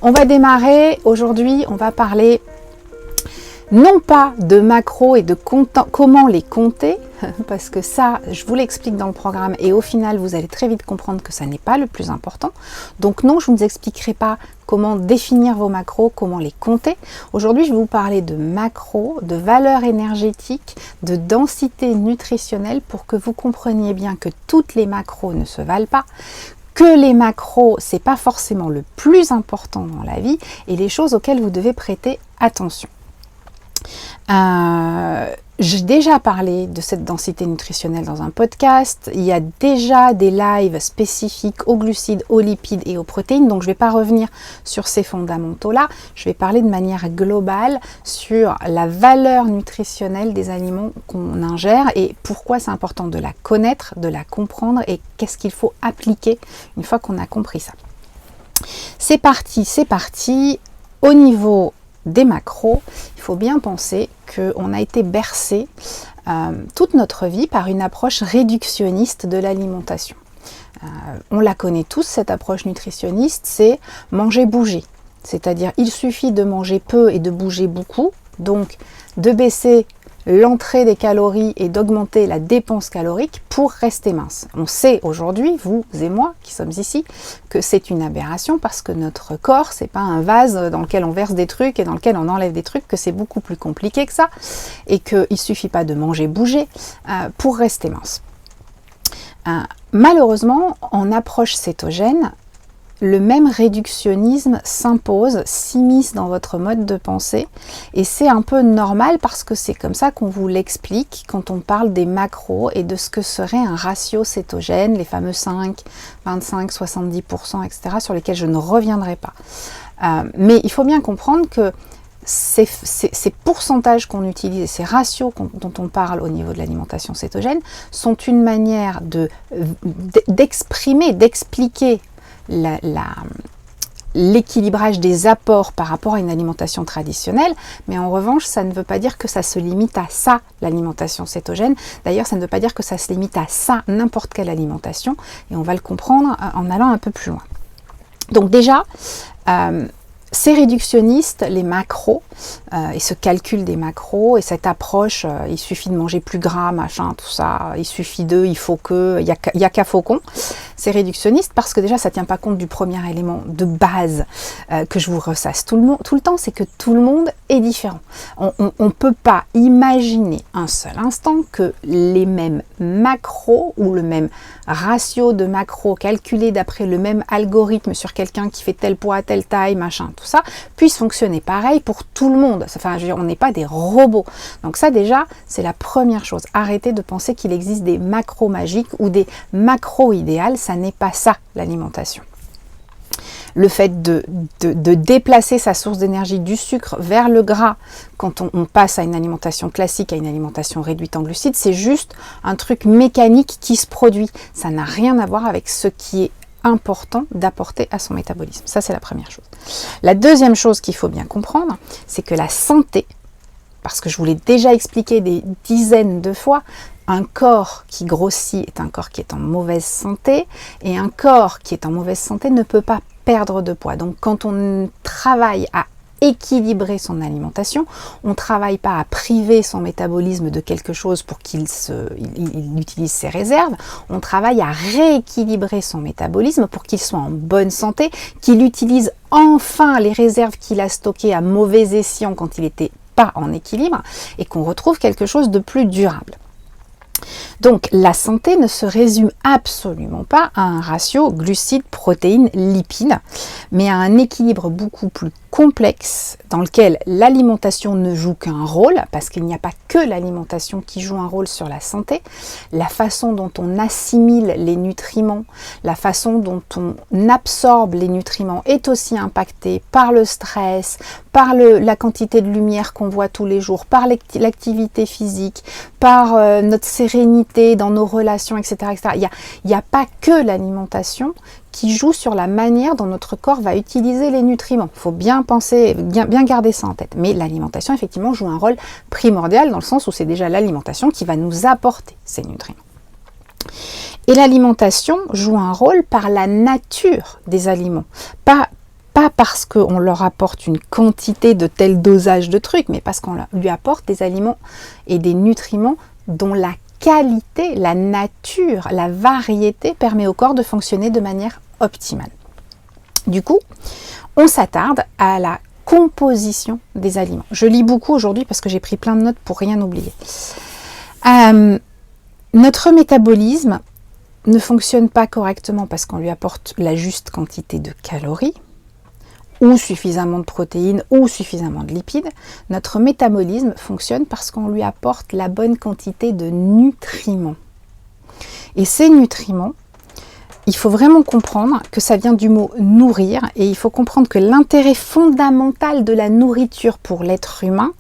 on va démarrer. Aujourd'hui, on va parler non pas de macros et de comment les compter, parce que ça, je vous l'explique dans le programme et au final, vous allez très vite comprendre que ça n'est pas le plus important. Donc non, je ne vous expliquerai pas comment définir vos macros, comment les compter. Aujourd'hui, je vais vous parler de macros, de valeur énergétique, de densité nutritionnelle pour que vous compreniez bien que toutes les macros ne se valent pas, que les macros, c'est pas forcément le plus important dans la vie et les choses auxquelles vous devez prêter attention. J'ai déjà parlé de cette densité nutritionnelle dans un podcast. Il y a déjà des lives spécifiques aux glucides, aux lipides et aux protéines. Donc je ne vais pas revenir sur ces fondamentaux-là. Je vais parler de manière globale sur la valeur nutritionnelle des aliments qu'on ingère et pourquoi c'est important de la connaître, de la comprendre et qu'est-ce qu'il faut appliquer une fois qu'on a compris ça. C'est parti. Au niveau des macros, il faut bien penser qu'on a été bercé toute notre vie par une approche réductionniste de l'alimentation. On la connaît tous, cette approche nutritionniste, c'est manger, bouger. C'est-à-dire, il suffit de manger peu et de bouger beaucoup, donc de baisser l'entrée des calories et d'augmenter la dépense calorique pour rester mince. On sait aujourd'hui, vous et moi qui sommes ici, que c'est une aberration parce que notre corps, c'est pas un vase dans lequel on verse des trucs et dans lequel on enlève des trucs, que c'est beaucoup plus compliqué que ça et qu'il suffit pas de manger, bouger pour rester mince. Malheureusement, en approche cétogène, le même réductionnisme s'impose, s'immisce dans votre mode de pensée et c'est un peu normal parce que c'est comme ça qu'on vous l'explique quand on parle des macros et de ce que serait un ratio cétogène, les fameux 5, 25, 70%, etc. sur lesquels je ne reviendrai pas. Mais il faut bien comprendre que ces pourcentages qu'on utilise et ces ratios dont on parle au niveau de l'alimentation cétogène sont une manière d'exprimer, d'expliquer l'équilibrage des apports par rapport à une alimentation traditionnelle, mais en revanche, ça ne veut pas dire que ça se limite à ça, l'alimentation cétogène. D'ailleurs, ça ne veut pas dire que ça se limite à ça, n'importe quelle alimentation, et on va le comprendre en allant un peu plus loin. Donc déjà, ces réductionnistes, les macros, et ce calcul des macros, et cette approche, il suffit de manger plus gras, machin, tout ça, il suffit d'eux, il faut que, il y a qu'à faucon. C'est réductionniste parce que déjà ça ne tient pas compte du premier élément de base que je vous ressasse tout le temps, c'est que tout le monde est différent. On ne peut pas imaginer un seul instant que les mêmes macros ou le même ratio de macros calculé d'après le même algorithme sur quelqu'un qui fait tel poids, telle taille, machin, tout ça, puisse fonctionner pareil pour tout le monde. Enfin, je veux dire, on n'est pas des robots. Donc ça déjà, c'est la première chose. Arrêtez de penser qu'il existe des macros magiques ou des macros idéales. Ça n'est pas ça, l'alimentation. Le fait de déplacer sa source d'énergie du sucre vers le gras quand on passe à une alimentation classique, à une alimentation réduite en glucides, c'est juste un truc mécanique qui se produit. Ça n'a rien à voir avec ce qui est important d'apporter à son métabolisme. Ça, c'est la première chose. La deuxième chose qu'il faut bien comprendre, c'est que la santé, parce que je vous l'ai déjà expliqué des dizaines de fois, un corps qui grossit est un corps qui est en mauvaise santé et un corps qui est en mauvaise santé ne peut pas perdre de poids. Donc quand on travaille à équilibrer son alimentation, on ne travaille pas à priver son métabolisme de quelque chose pour qu'il utilise ses réserves, on travaille à rééquilibrer son métabolisme pour qu'il soit en bonne santé, qu'il utilise enfin les réserves qu'il a stockées à mauvais escient quand il n'était pas en équilibre et qu'on retrouve quelque chose de plus durable. Donc la santé ne se résume absolument pas à un ratio glucides, protéines, lipides, mais à un équilibre beaucoup plus complexe dans lequel l'alimentation ne joue qu'un rôle, parce qu'il n'y a pas que l'alimentation qui joue un rôle sur la santé, la façon dont on assimile les nutriments, la façon dont on absorbe les nutriments est aussi impactée par le stress, par la quantité de lumière qu'on voit tous les jours, par l'activité physique, par notre sérénité dans nos relations, etc. etc. Il n'y a pas que l'alimentation qui joue sur la manière dont notre corps va utiliser les nutriments. Il faut bien penser, bien garder ça en tête. Mais l'alimentation, effectivement, joue un rôle primordial dans le sens où c'est déjà l'alimentation qui va nous apporter ces nutriments. Et l'alimentation joue un rôle par la nature des aliments, pas pas parce qu'on leur apporte une quantité de tel dosage de trucs, mais parce qu'on lui apporte des aliments et des nutriments dont la qualité, la nature, la variété permet au corps de fonctionner de manière optimale. Du coup, on s'attarde à la composition des aliments. Je lis beaucoup aujourd'hui parce que j'ai pris plein de notes pour rien oublier. Notre métabolisme ne fonctionne pas correctement parce qu'on lui apporte la juste quantité de calories, ou suffisamment de protéines, ou suffisamment de lipides. Notre métabolisme fonctionne parce qu'on lui apporte la bonne quantité de nutriments. Et ces nutriments, il faut vraiment comprendre que ça vient du mot nourrir, et il faut comprendre que l'intérêt fondamental de la nourriture pour l'être humain,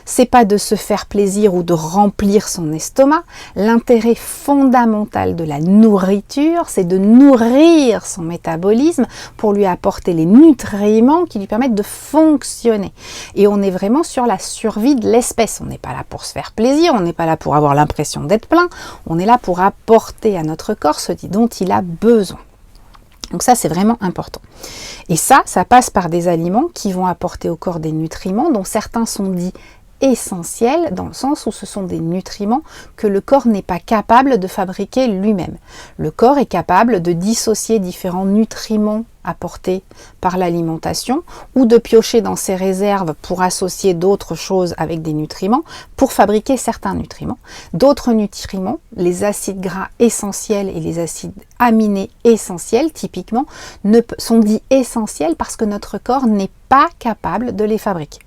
c'est pas de se faire plaisir ou de remplir son estomac. L'intérêt fondamental de la nourriture, c'est de nourrir son métabolisme pour lui apporter les nutriments qui lui permettent de fonctionner. Et on est vraiment sur la survie de l'espèce. On n'est pas là pour se faire plaisir, on n'est pas là pour avoir l'impression d'être plein, on est là pour apporter à notre corps ce dont il a besoin. Donc ça, c'est vraiment important. Et ça passe par des aliments qui vont apporter au corps des nutriments dont certains sont dits essentiels, dans le sens où ce sont des nutriments que le corps n'est pas capable de fabriquer lui-même. Le corps est capable de dissocier différents nutriments apportés par l'alimentation ou de piocher dans ses réserves pour associer d'autres choses avec des nutriments pour fabriquer certains nutriments. D'autres nutriments, les acides gras essentiels et les acides aminés essentiels, typiquement, sont dits essentiels parce que notre corps n'est pas capable de les fabriquer.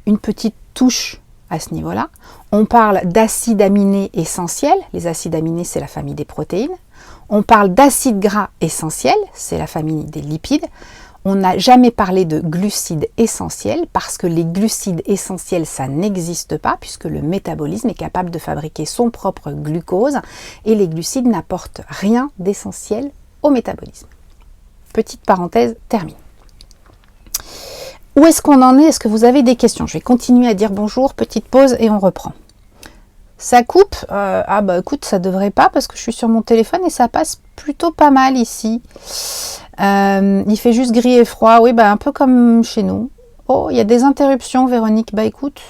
Une petite touche à ce niveau-là. On parle d'acides aminés essentiels. Les acides aminés, c'est la famille des protéines. On parle d'acides gras essentiels, c'est la famille des lipides. On n'a jamais parlé de glucides essentiels parce que les glucides essentiels, ça n'existe pas puisque le métabolisme est capable de fabriquer son propre glucose et les glucides n'apportent rien d'essentiel au métabolisme. Petite parenthèse terminée. Où est-ce qu'on en est? Est-ce que vous avez des questions? Je vais continuer à dire bonjour, petite pause et on reprend. Ça coupe? Ah bah écoute, ça devrait pas parce que je suis sur mon téléphone et ça passe plutôt pas mal ici. Il fait juste gris et froid, oui, bah un peu comme chez nous. Oh, il y a des interruptions, Véronique. Bah écoute,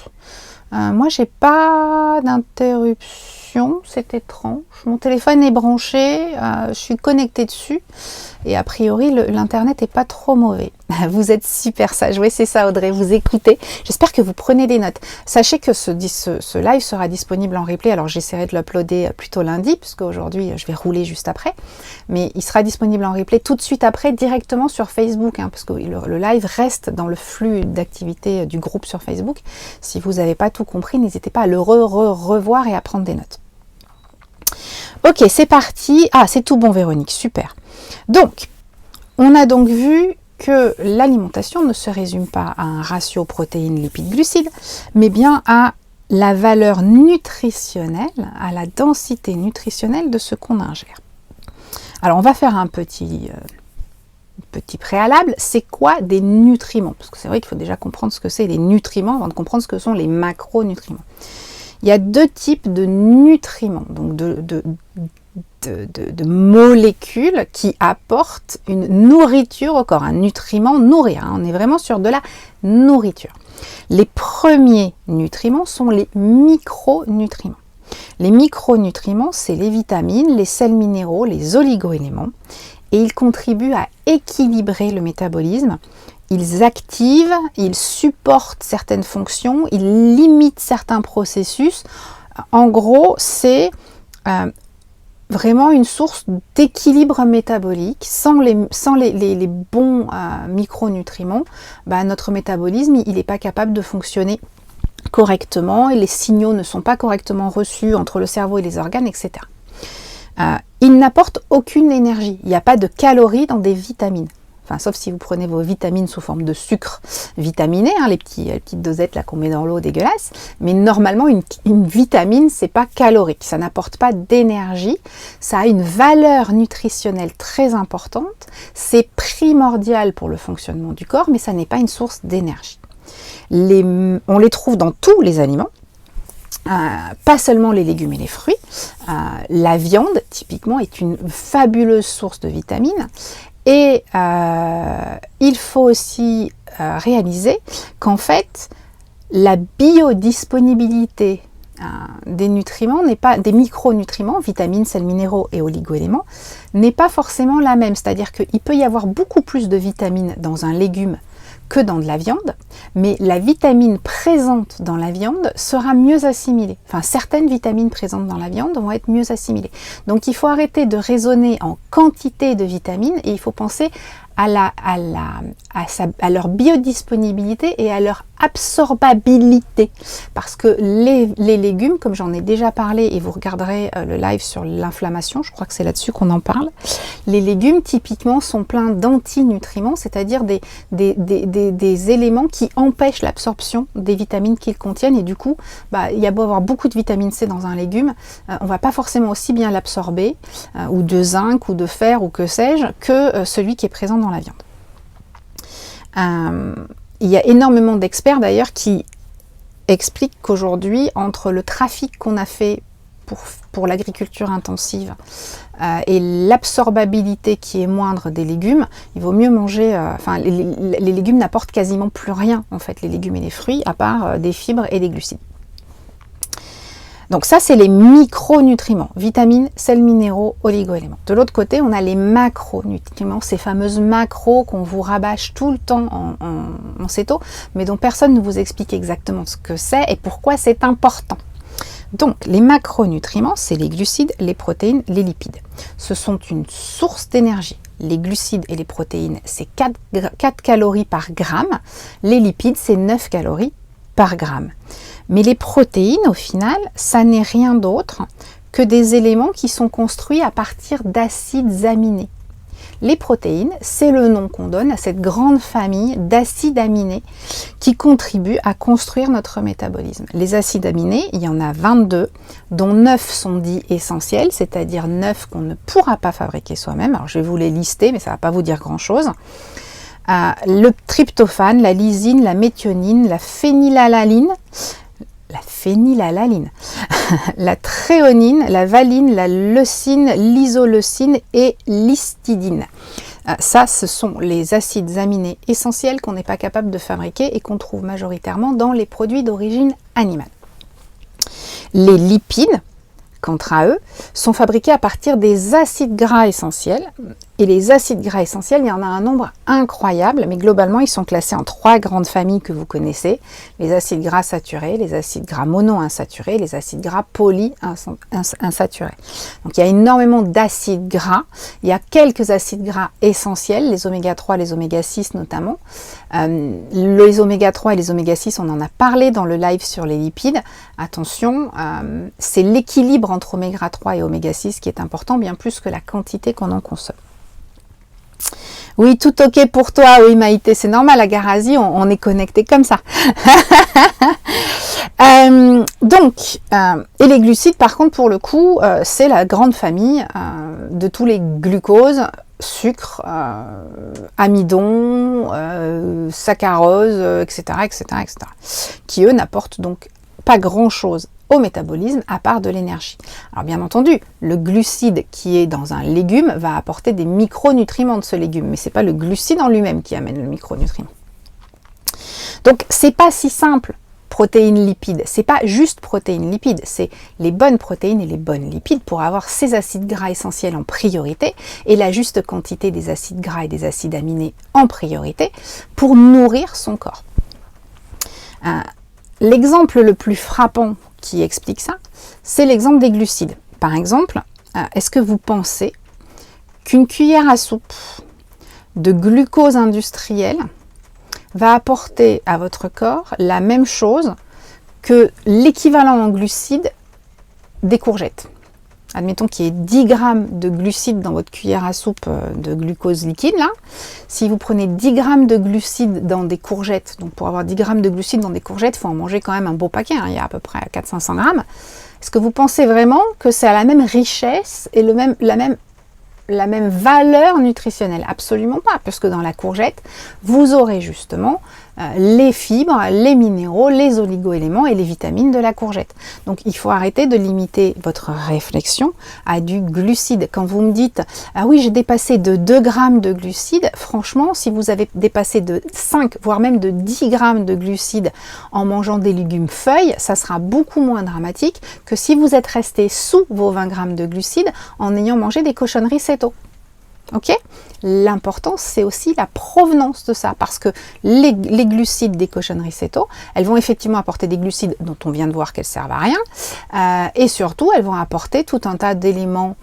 moi j'ai pas d'interruption, c'est étrange. Mon téléphone est branché, je suis connectée dessus et a priori l'internet est pas trop mauvais. Vous êtes super sage, oui c'est ça Audrey, vous écoutez. J'espère que vous prenez des notes. Sachez que ce live sera disponible en replay, alors j'essaierai de l'uploader plutôt lundi, puisque aujourd'hui je vais rouler juste après, mais il sera disponible en replay tout de suite après, directement sur Facebook, parce que le live reste dans le flux d'activité du groupe sur Facebook. Si vous n'avez pas tout compris, n'hésitez pas à le revoir et à prendre des notes. Ok, c'est parti. Ah, c'est tout bon Véronique, super. Donc, on a donc vu que l'alimentation ne se résume pas à un ratio protéines, lipides, glucides, mais bien à la valeur nutritionnelle, à la densité nutritionnelle de ce qu'on ingère. Alors, on va faire un petit préalable. C'est quoi des nutriments? Parce que c'est vrai qu'il faut déjà comprendre ce que c'est les nutriments avant de comprendre ce que sont les macronutriments. Il y a deux types de nutriments, donc de molécules qui apportent une nourriture au corps, un nutriment nourrir. On est vraiment sur de la nourriture. Les premiers nutriments sont les micronutriments. Les micronutriments, c'est les vitamines, les sels minéraux, les oligoéléments, et ils contribuent à équilibrer le métabolisme. Ils activent, ils supportent certaines fonctions, ils limitent certains processus. En gros, c'est vraiment une source d'équilibre métabolique. Sans les bons micronutriments, notre métabolisme il n'est pas capable de fonctionner correctement et les signaux ne sont pas correctement reçus entre le cerveau et les organes, etc. Ils n'apportent aucune énergie. Il n'y a pas de calories dans des vitamines. Enfin, sauf si vous prenez vos vitamines sous forme de sucre vitaminé, les petites dosettes là qu'on met dans l'eau dégueulasse. Mais normalement, une vitamine, c'est pas calorique. Ça n'apporte pas d'énergie. Ça a une valeur nutritionnelle très importante. C'est primordial pour le fonctionnement du corps, mais ça n'est pas une source d'énergie. On les trouve dans tous les aliments. Pas seulement les légumes et les fruits. La viande, typiquement, est une fabuleuse source de vitamines. Et il faut aussi réaliser qu'en fait, la biodisponibilité des nutriments n'est pas, des micronutriments, vitamines, sels minéraux et oligoéléments, n'est pas forcément la même. C'est-à-dire qu'il peut y avoir beaucoup plus de vitamines dans un légume que dans de la viande, mais la vitamine présente dans la viande sera mieux assimilée. Enfin, certaines vitamines présentes dans la viande vont être mieux assimilées. Donc il faut arrêter de raisonner en quantité de vitamines et il faut penser à leur biodisponibilité et à leur absorbabilité. Parce que les légumes, comme j'en ai déjà parlé, et vous regarderez le live sur l'inflammation, je crois que c'est là-dessus qu'on en parle, les légumes typiquement sont pleins d'antinutriments, c'est-à-dire des éléments qui empêchent l'absorption des vitamines qu'ils contiennent, et du coup, il y a beau avoir beaucoup de vitamine C dans un légume, on va pas forcément aussi bien l'absorber, ou de zinc, ou de fer, ou que sais-je, que celui qui est présent dans la viande. Il y a énormément d'experts d'ailleurs qui expliquent qu'aujourd'hui, entre le trafic qu'on a fait pour l'agriculture intensive et l'absorbabilité qui est moindre des légumes, il vaut mieux manger, les légumes n'apportent quasiment plus rien en fait, les légumes et les fruits, à part des fibres et des glucides. Donc ça, c'est les micronutriments, vitamines, sels minéraux, oligoéléments. De l'autre côté, on a les macronutriments, ces fameuses macros qu'on vous rabâche tout le temps en céto, mais dont personne ne vous explique exactement ce que c'est et pourquoi c'est important. Donc, les macronutriments, c'est les glucides, les protéines, les lipides. Ce sont une source d'énergie. Les glucides et les protéines, c'est 4 calories par gramme. Les lipides, c'est 9 calories par gramme. Mais les protéines, au final, ça n'est rien d'autre que des éléments qui sont construits à partir d'acides aminés. Les protéines, c'est le nom qu'on donne à cette grande famille d'acides aminés qui contribuent à construire notre métabolisme. Les acides aminés, il y en a 22, dont 9 sont dits essentiels, c'est-à-dire 9 qu'on ne pourra pas fabriquer soi-même. Alors je vais vous les lister, mais ça ne va pas vous dire grand-chose. Le tryptophane, la lysine, la méthionine, la phénylalaline, la thréonine, la valine, la leucine, l'isoleucine et l'histidine. Ça, ce sont les acides aminés essentiels qu'on n'est pas capable de fabriquer et qu'on trouve majoritairement dans les produits d'origine animale. Les lipides, quant à eux, sont fabriqués à partir des acides gras essentiels. Et les acides gras essentiels, il y en a un nombre incroyable, mais globalement, ils sont classés en 3 grandes familles que vous connaissez. Les acides gras saturés, les acides gras monoinsaturés, les acides gras polyinsaturés. Donc, il y a énormément d'acides gras. Il y a quelques acides gras essentiels, les oméga 3, les oméga 6 notamment. Les oméga 3 et les oméga 6, on en a parlé dans le live sur les lipides. Attention, c'est l'équilibre entre oméga 3 et oméga 6 qui est important, bien plus que la quantité qu'on en consomme. Oui, tout ok pour toi, oui Maïté, c'est normal, à Garazi, on est connecté comme ça. Et les glucides, par contre, pour le coup, c'est la grande famille de tous les glucoses, sucre, amidon, saccharose, etc., qui eux n'apportent donc pas grand-chose au métabolisme à part de l'énergie. Alors bien entendu, le glucide qui est dans un légume va apporter des micronutriments de ce légume, mais c'est pas le glucide en lui-même qui amène le micronutriment. Donc c'est pas si simple, protéines lipides, c'est pas juste protéines lipides, c'est les bonnes protéines et les bonnes lipides pour avoir ces acides gras essentiels en priorité et la juste quantité des acides gras et des acides aminés en priorité pour nourrir son corps. L'exemple le plus frappant qui explique ça, c'est l'exemple des glucides. Par exemple, est-ce que vous pensez qu'une cuillère à soupe de glucose industriel va apporter à votre corps la même chose que l'équivalent en glucides des courgettes? Admettons qu'il y ait 10 grammes de glucides dans votre cuillère à soupe de glucose liquide, là. Si vous prenez 10 grammes de glucides dans des courgettes, donc pour avoir 10 grammes de glucides dans des courgettes, il faut en manger quand même un beau paquet, hein, il y a à peu près 400-500 grammes. Est-ce que vous pensez vraiment que c'est à la même richesse et la même valeur nutritionnelle? Absolument pas, parce que dans la courgette, vous aurez justement les fibres, les minéraux, les oligo-éléments et les vitamines de la courgette. Donc il faut arrêter de limiter votre réflexion à du glucide. Quand vous me dites « Ah oui, j'ai dépassé de 2 grammes de glucides », franchement, si vous avez dépassé de 5, voire même de 10 grammes de glucides en mangeant des légumes feuilles, ça sera beaucoup moins dramatique que si vous êtes resté sous vos 20 grammes de glucides en ayant mangé des cochonneries céto. Ok ? L'important, c'est aussi la provenance de ça, parce que les glucides des cochonneries céto, elles vont effectivement apporter des glucides dont on vient de voir qu'elles servent à rien, et surtout, elles vont apporter tout un tas d'éléments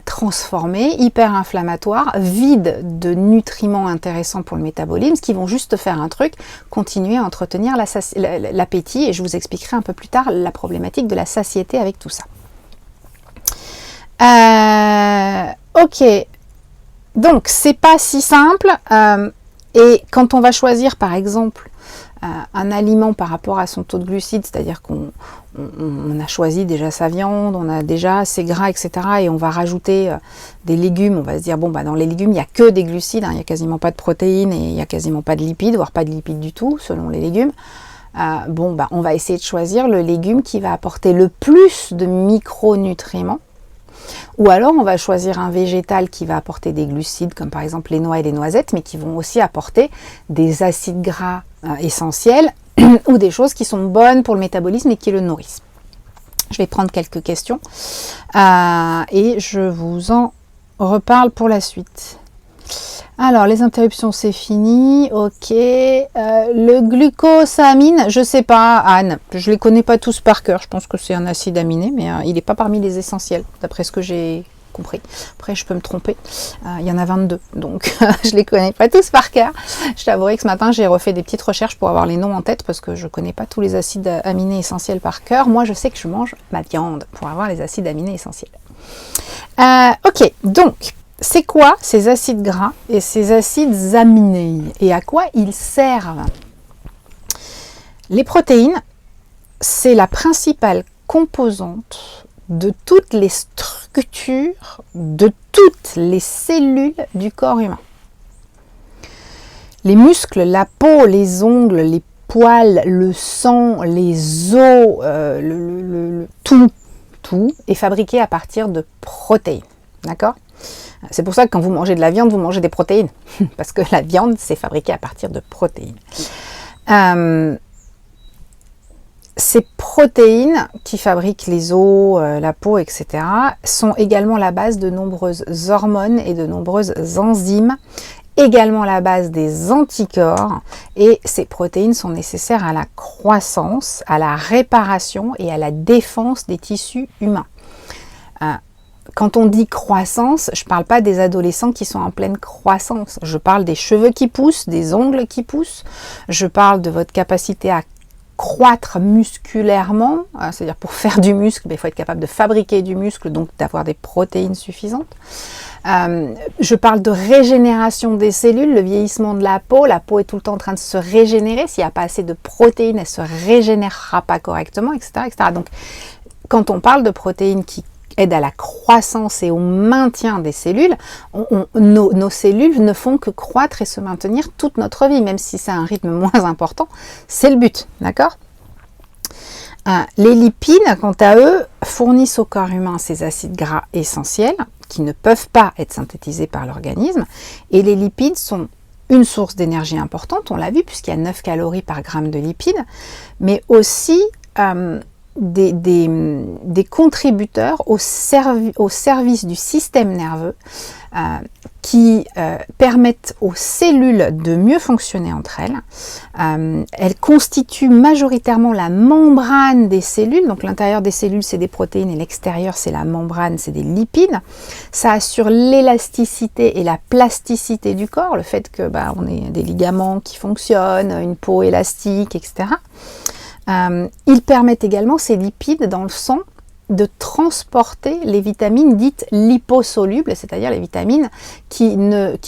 transformés, hyper inflammatoires, vides de nutriments intéressants pour le métabolisme, qui vont juste faire un truc, continuer à entretenir l'appétit, et je vous expliquerai un peu plus tard la problématique de la satiété avec tout ça. Ok. Donc, c'est pas si simple, et quand on va choisir, par exemple, un aliment par rapport à son taux de glucides, c'est-à-dire qu'on a choisi déjà sa viande, on a déjà ses gras, etc., et on va rajouter des légumes, on va se dire, bon, bah, dans les légumes, il n'y a que des glucides, hein, il n'y a quasiment pas de protéines, et il n'y a quasiment pas de lipides, voire pas de lipides du tout, selon les légumes. Bon, bah, on va essayer de choisir le légume qui va apporter le plus de micronutriments. Ou alors on va choisir un végétal qui va apporter des glucides, comme par exemple les noix et les noisettes, mais qui vont aussi apporter des acides gras essentiels ou des choses qui sont bonnes pour le métabolisme et qui le nourrissent. Je vais prendre quelques questions et je vous en reparle pour la suite. Alors, les interruptions, c'est fini. Ok. Le glucosamine, je sais pas, Anne. Je les connais pas tous par cœur. Je pense que c'est un acide aminé, mais il n'est pas parmi les essentiels, d'après ce que j'ai compris. Après, je peux me tromper. Il y en a 22, donc je les connais pas tous par cœur. Je t'avouerai que ce matin, j'ai refait des petites recherches pour avoir les noms en tête, parce que je connais pas tous les acides aminés essentiels par cœur. Moi, je sais que je mange ma viande pour avoir les acides aminés essentiels. Ok, donc... c'est quoi ces acides gras et ces acides aminés et à quoi ils servent? Les protéines, c'est la principale composante de toutes les structures, de toutes les cellules du corps humain. Les muscles, la peau, les ongles, les poils, le sang, les os, tout est fabriqué à partir de protéines. D'accord ? C'est pour ça que quand vous mangez de la viande, vous mangez des protéines. Parce que la viande, c'est fabriqué à partir de protéines. Ces protéines qui fabriquent les os, la peau, etc., sont également la base de nombreuses hormones et de nombreuses enzymes, également la base des anticorps. Et ces protéines sont nécessaires à la croissance, à la réparation et à la défense des tissus humains. Quand on dit croissance, je ne parle pas des adolescents qui sont en pleine croissance. Je parle des cheveux qui poussent, des ongles qui poussent. Je parle de votre capacité à croître musculairement. C'est-à-dire pour faire du muscle, il faut être capable de fabriquer du muscle, donc d'avoir des protéines suffisantes. Je parle de régénération des cellules, le vieillissement de la peau. La peau est tout le temps en train de se régénérer. S'il n'y a pas assez de protéines, elle ne se régénérera pas correctement, etc., etc. Donc, quand on parle de protéines qui aide à la croissance et au maintien des cellules, nos cellules ne font que croître et se maintenir toute notre vie, même si c'est un rythme moins important, c'est le but, d'accord ? Les lipides, quant à eux, fournissent au corps humain ces acides gras essentiels qui ne peuvent pas être synthétisés par l'organisme, et les lipides sont une source d'énergie importante, on l'a vu, puisqu'il y a 9 calories par gramme de lipides, mais aussi des contributeurs au service du système nerveux qui permettent aux cellules de mieux fonctionner entre elles. Elles constituent majoritairement la membrane des cellules. Donc l'intérieur des cellules, c'est des protéines et l'extérieur, c'est la membrane, c'est des lipides. Ça assure l'élasticité et la plasticité du corps, le fait que on ait des ligaments qui fonctionnent, une peau élastique, etc. Ils permettent également, ces lipides dans le sang, de transporter les vitamines dites liposolubles, c'est-à-dire les vitamines qui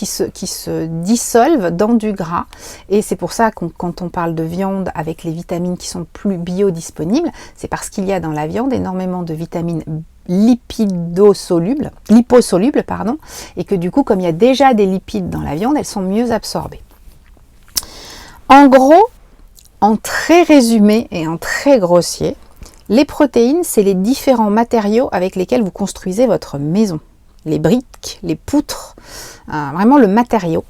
se dissolvent dans du gras. Et c'est pour ça que quand on parle de viande avec les vitamines qui sont plus biodisponibles, c'est parce qu'il y a dans la viande énormément de vitamines liposolubles, et que du coup, comme il y a déjà des lipides dans la viande, elles sont mieux absorbées. En gros, en très résumé et en très grossier, les protéines, c'est les différents matériaux avec lesquels vous construisez votre maison. Les briques, les poutres, vraiment le matériau.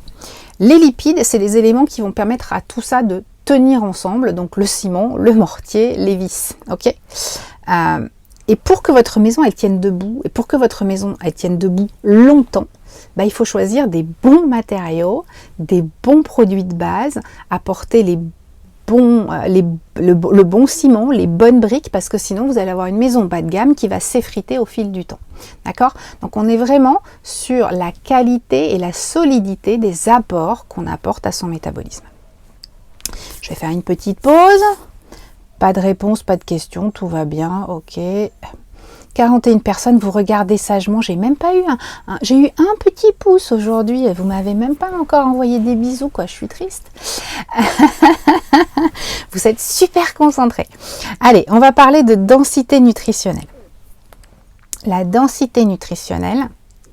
Les lipides, c'est les éléments qui vont permettre à tout ça de tenir ensemble, donc le ciment, le mortier, les vis. Ok. Et pour que votre maison elle tienne debout, et pour que votre maison elle tienne debout longtemps, bah, il faut choisir des bons matériaux, des bons produits de base, apporter le bon ciment, les bonnes briques, parce que sinon vous allez avoir une maison bas de gamme qui va s'effriter au fil du temps. D'accord? Donc on est vraiment sur la qualité et la solidité des apports qu'on apporte à son métabolisme. Je vais faire une petite pause. Pas de réponse, pas de questions, tout va bien, ok. 41 personnes, vous regardez sagement, j'ai même pas eu j'ai eu un petit pouce aujourd'hui, vous m'avez même pas encore envoyé des bisous, quoi, je suis triste. Vous êtes super concentrés. Allez, on va parler de densité nutritionnelle. La densité nutritionnelle,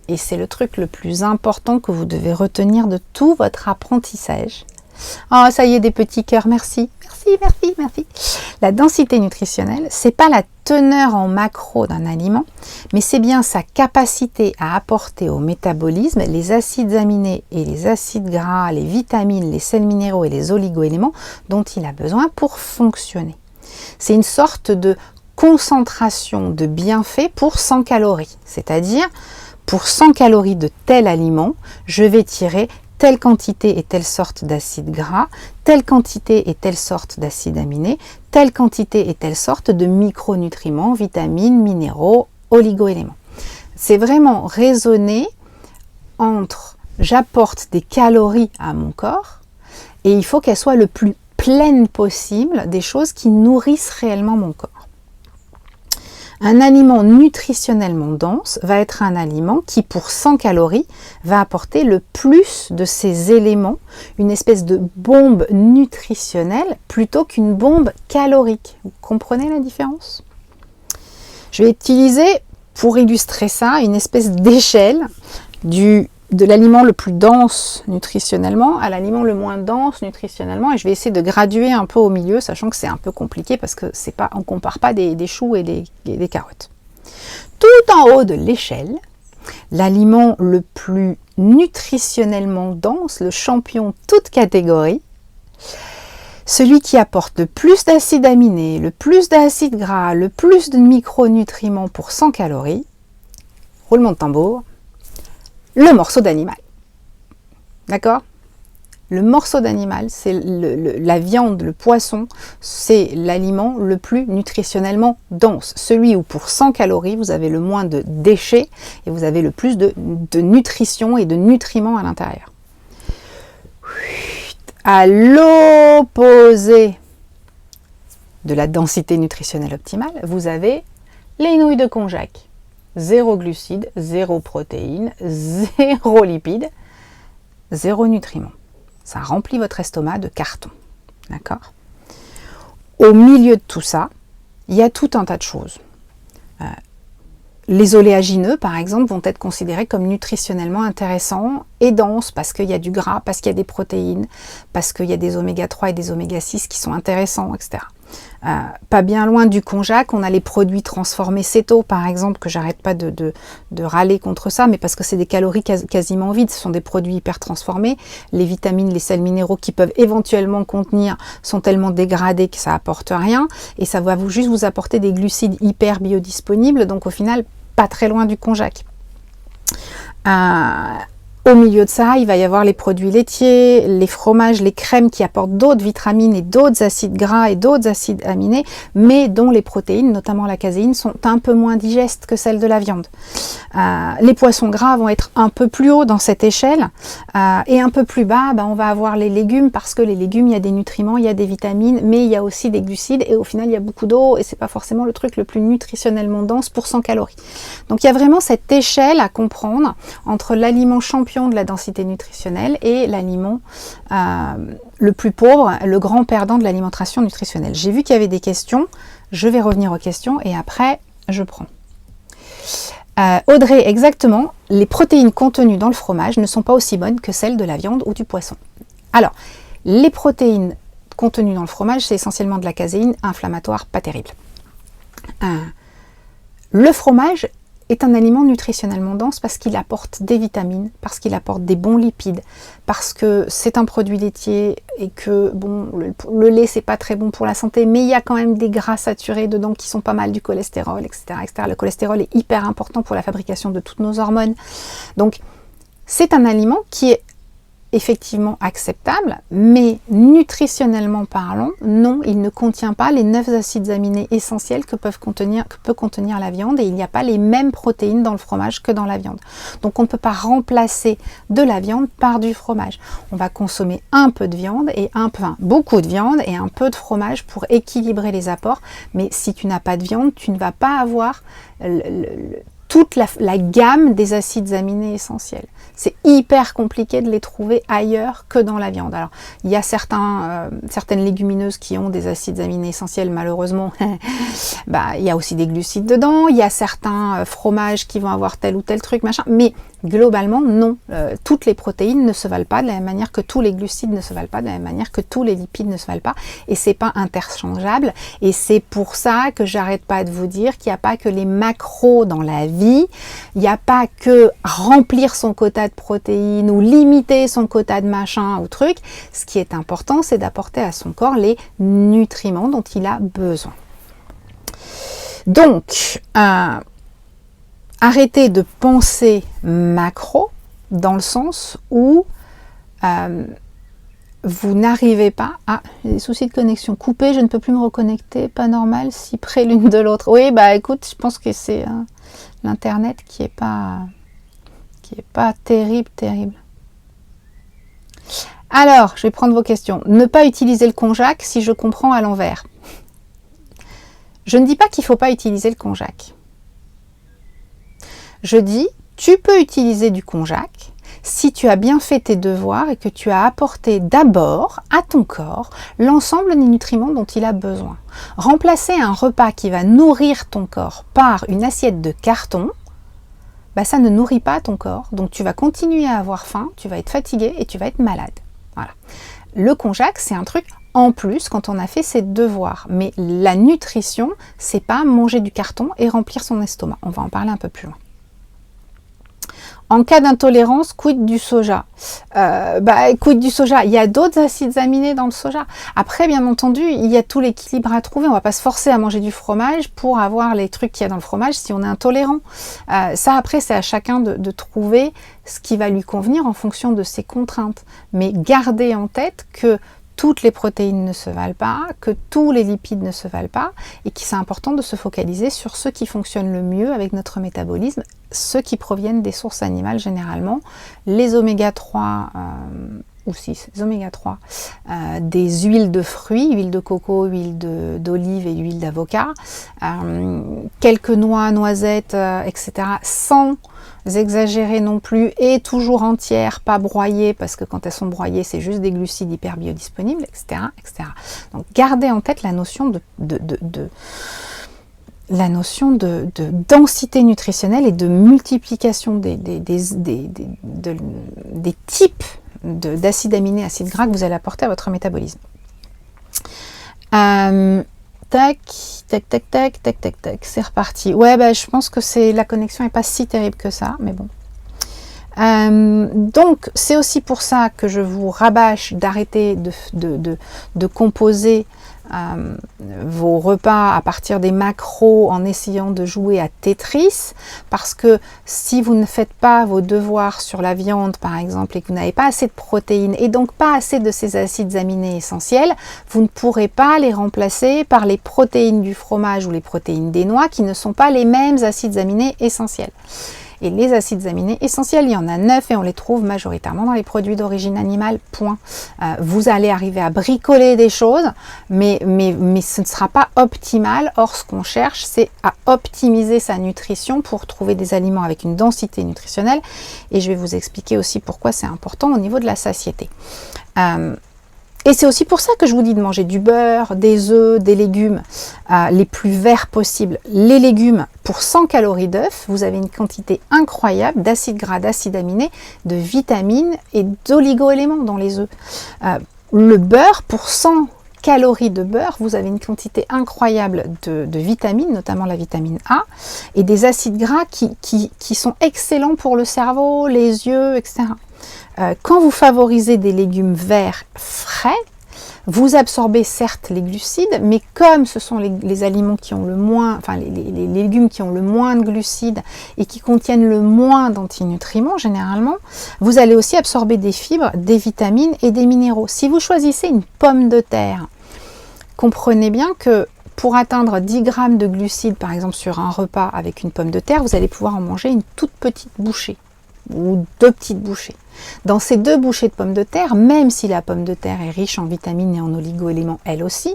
et c'est le truc le plus important que vous devez retenir de tout votre apprentissage. Oh, ça y est, des petits cœurs, merci. Merci. La densité nutritionnelle, c'est pas la teneur en macro d'un aliment, mais c'est bien sa capacité à apporter au métabolisme les acides aminés et les acides gras, les vitamines, les sels minéraux et les oligo-éléments dont il a besoin pour fonctionner. C'est une sorte de concentration de bienfaits pour 100 calories, c'est-à-dire pour 100 calories de tel aliment, je vais tirer telle quantité et telle sorte d'acides gras, telle quantité et telle sorte d'acides aminés, telle quantité et telle sorte de micronutriments, vitamines, minéraux, oligo-éléments. C'est vraiment raisonner entre j'apporte des calories à mon corps et il faut qu'elles soient le plus pleines possible des choses qui nourrissent réellement mon corps. Un aliment nutritionnellement dense va être un aliment qui, pour 100 calories, va apporter le plus de ces éléments, une espèce de bombe nutritionnelle plutôt qu'une bombe calorique. Vous comprenez la différence? Je vais utiliser, pour illustrer ça, une espèce d'échelle de l'aliment le plus dense nutritionnellement à l'aliment le moins dense nutritionnellement, et je vais essayer de graduer un peu au milieu, sachant que c'est un peu compliqué parce que on ne compare pas des choux et des carottes. Tout en haut de l'échelle, l'aliment le plus nutritionnellement dense, le champion toute catégorie, celui qui apporte le plus d'acides aminés, le plus d'acides gras, le plus de micronutriments pour 100 calories, roulement de tambour, le morceau d'animal. D'accord? Le morceau d'animal, c'est la viande, le poisson, c'est l'aliment le plus nutritionnellement dense. Celui où pour 100 calories, vous avez le moins de déchets et vous avez le plus de nutrition et de nutriments à l'intérieur. À l'opposé de la densité nutritionnelle optimale, vous avez les nouilles de konjac. 0 glucides, 0 protéines, 0 lipides, 0 nutriments. Ça remplit votre estomac de carton. D'accord? Au milieu de tout ça, il y a tout un tas de choses. Les oléagineux, par exemple, vont être considérés comme nutritionnellement intéressants et denses parce qu'il y a du gras, parce qu'il y a des protéines, parce qu'il y a des oméga 3 et des oméga 6 qui sont intéressants, etc. Pas bien loin du konjac, on a les produits transformés céto, par exemple, que j'arrête pas de râler contre ça, mais parce que c'est des calories quasiment vides, ce sont des produits hyper transformés. Les vitamines, les sels minéraux qui peuvent éventuellement contenir sont tellement dégradés que ça apporte rien, et ça va juste vous apporter des glucides hyper biodisponibles, donc au final, pas très loin du konjac. Au milieu de ça, il va y avoir les produits laitiers, les fromages, les crèmes qui apportent d'autres vitamines et d'autres acides gras et d'autres acides aminés, mais dont les protéines, notamment la caséine, sont un peu moins digestes que celles de la viande. Les poissons gras vont être un peu plus haut dans cette échelle, et un peu plus bas, on va avoir les légumes, parce que les légumes, il y a des nutriments, il y a des vitamines, mais il y a aussi des glucides, et au final, il y a beaucoup d'eau, et c'est pas forcément le truc le plus nutritionnellement dense pour 100 calories. Donc il y a vraiment cette échelle à comprendre entre l'aliment champion de la densité nutritionnelle et l'aliment le plus pauvre, le grand perdant de l'alimentation nutritionnelle. J'ai vu qu'il y avait des questions, je vais revenir aux questions et après je prends. Audrey, exactement, les protéines contenues dans le fromage ne sont pas aussi bonnes que celles de la viande ou du poisson. Alors, Les protéines contenues dans le fromage, c'est essentiellement de la caséine, inflammatoire, pas terrible. Le fromage est un aliment nutritionnellement dense parce qu'il apporte des vitamines, parce qu'il apporte des bons lipides, parce que c'est un produit laitier et que bon, le lait c'est pas très bon pour la santé, mais il y a quand même des gras saturés dedans qui sont pas mal, du cholestérol, etc., etc. Le cholestérol est hyper important pour la fabrication de toutes nos hormones. Donc c'est un aliment qui est effectivement acceptable, mais nutritionnellement parlant, non, il ne contient pas les 9 acides aminés essentiels que peut contenir la viande, et il n'y a pas les mêmes protéines dans le fromage que dans la viande. Donc on ne peut pas remplacer de la viande par du fromage. On va consommer un peu de viande et beaucoup de viande et un peu de fromage pour équilibrer les apports, mais si tu n'as pas de viande, tu ne vas pas avoir toute la gamme des acides aminés essentiels. C'est hyper compliqué de les trouver ailleurs que dans la viande. Alors, il y a certaines légumineuses qui ont des acides aminés essentiels, malheureusement. Il y a aussi des glucides dedans. Il y a certains fromages qui vont avoir tel ou tel truc, machin. Mais globalement, non. Toutes les protéines ne se valent pas de la même manière que tous les glucides ne se valent pas, de la même manière que tous les lipides ne se valent pas. Et c'est pas interchangeable. Et c'est pour ça que j'arrête pas de vous dire qu'il n'y a pas que les macros dans la vie. Il n'y a pas que remplir son quota de protéines ou limiter son quota de machin ou truc. Ce qui est important, c'est d'apporter à son corps les nutriments dont il a besoin. Donc, arrêtez de penser macro dans le sens où vous n'arrivez pas à... J'ai des soucis de connexion. Coupé, je ne peux plus me reconnecter. Pas normal, si près l'une de l'autre. Oui, écoute, je pense que c'est l'internet qui est pas terrible. Alors, je vais prendre vos questions. Ne pas utiliser le konjac si je comprends à l'envers. Je ne dis pas qu'il ne faut pas utiliser le konjac. Je dis, tu peux utiliser du konjac si tu as bien fait tes devoirs et que tu as apporté d'abord à ton corps l'ensemble des nutriments dont il a besoin. Remplacer un repas qui va nourrir ton corps par une assiette de carton, ça ne nourrit pas ton corps, donc tu vas continuer à avoir faim, tu vas être fatigué et tu vas être malade. Voilà. Le konjac, c'est un truc en plus quand on a fait ses devoirs, mais la nutrition, c'est pas manger du carton et remplir son estomac. On va en parler un peu plus loin. En cas d'intolérance, quid du soja? Quid du soja? Il y a d'autres acides aminés dans le soja. Après, bien entendu, il y a tout l'équilibre à trouver. On ne va pas se forcer à manger du fromage pour avoir les trucs qu'il y a dans le fromage si on est intolérant. Ça, après, c'est à chacun de trouver ce qui va lui convenir en fonction de ses contraintes. Mais gardez en tête que toutes les protéines ne se valent pas, que tous les lipides ne se valent pas, et qu'il c'est important de se focaliser sur ceux qui fonctionnent le mieux avec notre métabolisme, ceux qui proviennent des sources animales généralement, les oméga 3 ou 6, les oméga 3, des huiles de fruits, huile de coco, huile d'olive et huile d'avocat, quelques noix, noisettes, etc., sans exagérer non plus, et toujours entières, pas broyées, parce que quand elles sont broyées, c'est juste des glucides hyper biodisponibles, etc., etc. Donc gardez en tête la notion de densité nutritionnelle et de multiplication des types d'acides aminés, acides gras que vous allez apporter à votre métabolisme. Tac, c'est reparti. Ouais, je pense que la connexion n'est pas si terrible que ça, mais bon. Donc, c'est aussi pour ça que je vous rabâche d'arrêter de composer vos repas à partir des macros en essayant de jouer à Tetris, parce que si vous ne faites pas vos devoirs sur la viande par exemple et que vous n'avez pas assez de protéines et donc pas assez de ces acides aminés essentiels, vous ne pourrez pas les remplacer par les protéines du fromage ou les protéines des noix qui ne sont pas les mêmes acides aminés essentiels. Et les acides aminés essentiels, il y en a 9 et on les trouve majoritairement dans les produits d'origine animale, point. Vous allez arriver à bricoler des choses, mais ce ne sera pas optimal. Or, ce qu'on cherche, c'est à optimiser sa nutrition pour trouver des aliments avec une densité nutritionnelle. Et je vais vous expliquer aussi pourquoi c'est important au niveau de la satiété. Et c'est aussi pour ça que je vous dis de manger du beurre, des œufs, des légumes les plus verts possibles. Les légumes, pour 100 calories d'œufs, vous avez une quantité incroyable d'acides gras, d'acides aminés, de vitamines et d'oligo-éléments dans les œufs. Le beurre, pour 100 calories de beurre, vous avez une quantité incroyable de vitamines, notamment la vitamine A, et des acides gras qui sont excellents pour le cerveau, les yeux, etc. Quand vous favorisez des légumes verts frais, vous absorbez certes les glucides, mais comme ce sont les aliments qui ont le moins, enfin les légumes qui ont le moins de glucides et qui contiennent le moins d'antinutriments généralement, vous allez aussi absorber des fibres, des vitamines et des minéraux. Si vous choisissez une pomme de terre, comprenez bien que pour atteindre 10 grammes de glucides, par exemple sur un repas avec une pomme de terre, vous allez pouvoir en manger une toute petite bouchée ou 2 petites bouchées. Dans ces 2 bouchées de pommes de terre, même si la pomme de terre est riche en vitamines et en oligo-éléments elle aussi,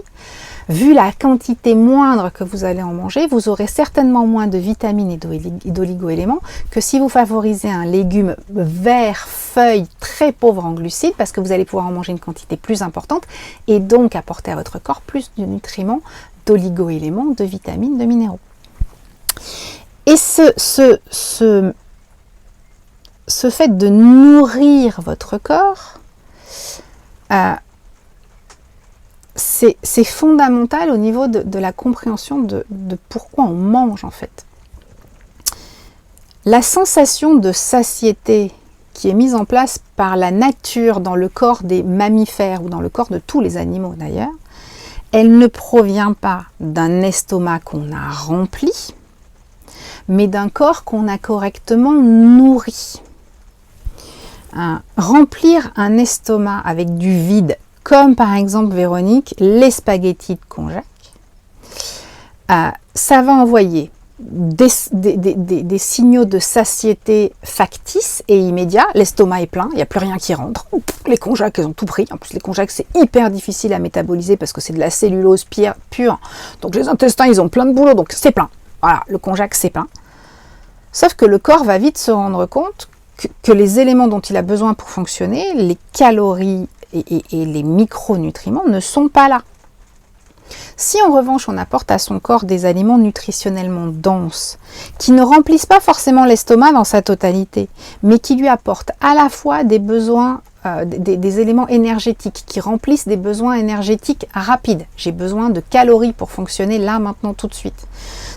vu la quantité moindre que vous allez en manger, vous aurez certainement moins de vitamines et d'oligo-éléments que si vous favorisez un légume vert, feuille, très pauvre en glucides, parce que vous allez pouvoir en manger une quantité plus importante et donc apporter à votre corps plus de nutriments, d'oligo-éléments, de vitamines, de minéraux. Et ce fait de nourrir votre corps, c'est fondamental au niveau de la compréhension de pourquoi on mange en fait. La sensation de satiété qui est mise en place par la nature dans le corps des mammifères ou dans le corps de tous les animaux d'ailleurs, elle ne provient pas d'un estomac qu'on a rempli, mais d'un corps qu'on a correctement nourri. Remplir un estomac avec du vide, comme par exemple Véronique, les spaghettis de konjac, ça va envoyer des signaux de satiété factices et immédiats. L'estomac est plein, il n'y a plus rien qui rentre. Les konjac, ils ont tout pris. En plus, les konjac, c'est hyper difficile à métaboliser parce que c'est de la cellulose pure. Donc les intestins, ils ont plein de boulot, donc c'est plein. Voilà, le konjac, c'est plein. Sauf que le corps va vite se rendre compte que les éléments dont il a besoin pour fonctionner, les calories et les micronutriments ne sont pas là. Si en revanche on apporte à son corps des aliments nutritionnellement denses, qui ne remplissent pas forcément l'estomac dans sa totalité, mais qui lui apportent à la fois des besoins, des éléments énergétiques, qui remplissent des besoins énergétiques rapides. J'ai besoin de calories pour fonctionner là, maintenant, tout de suite.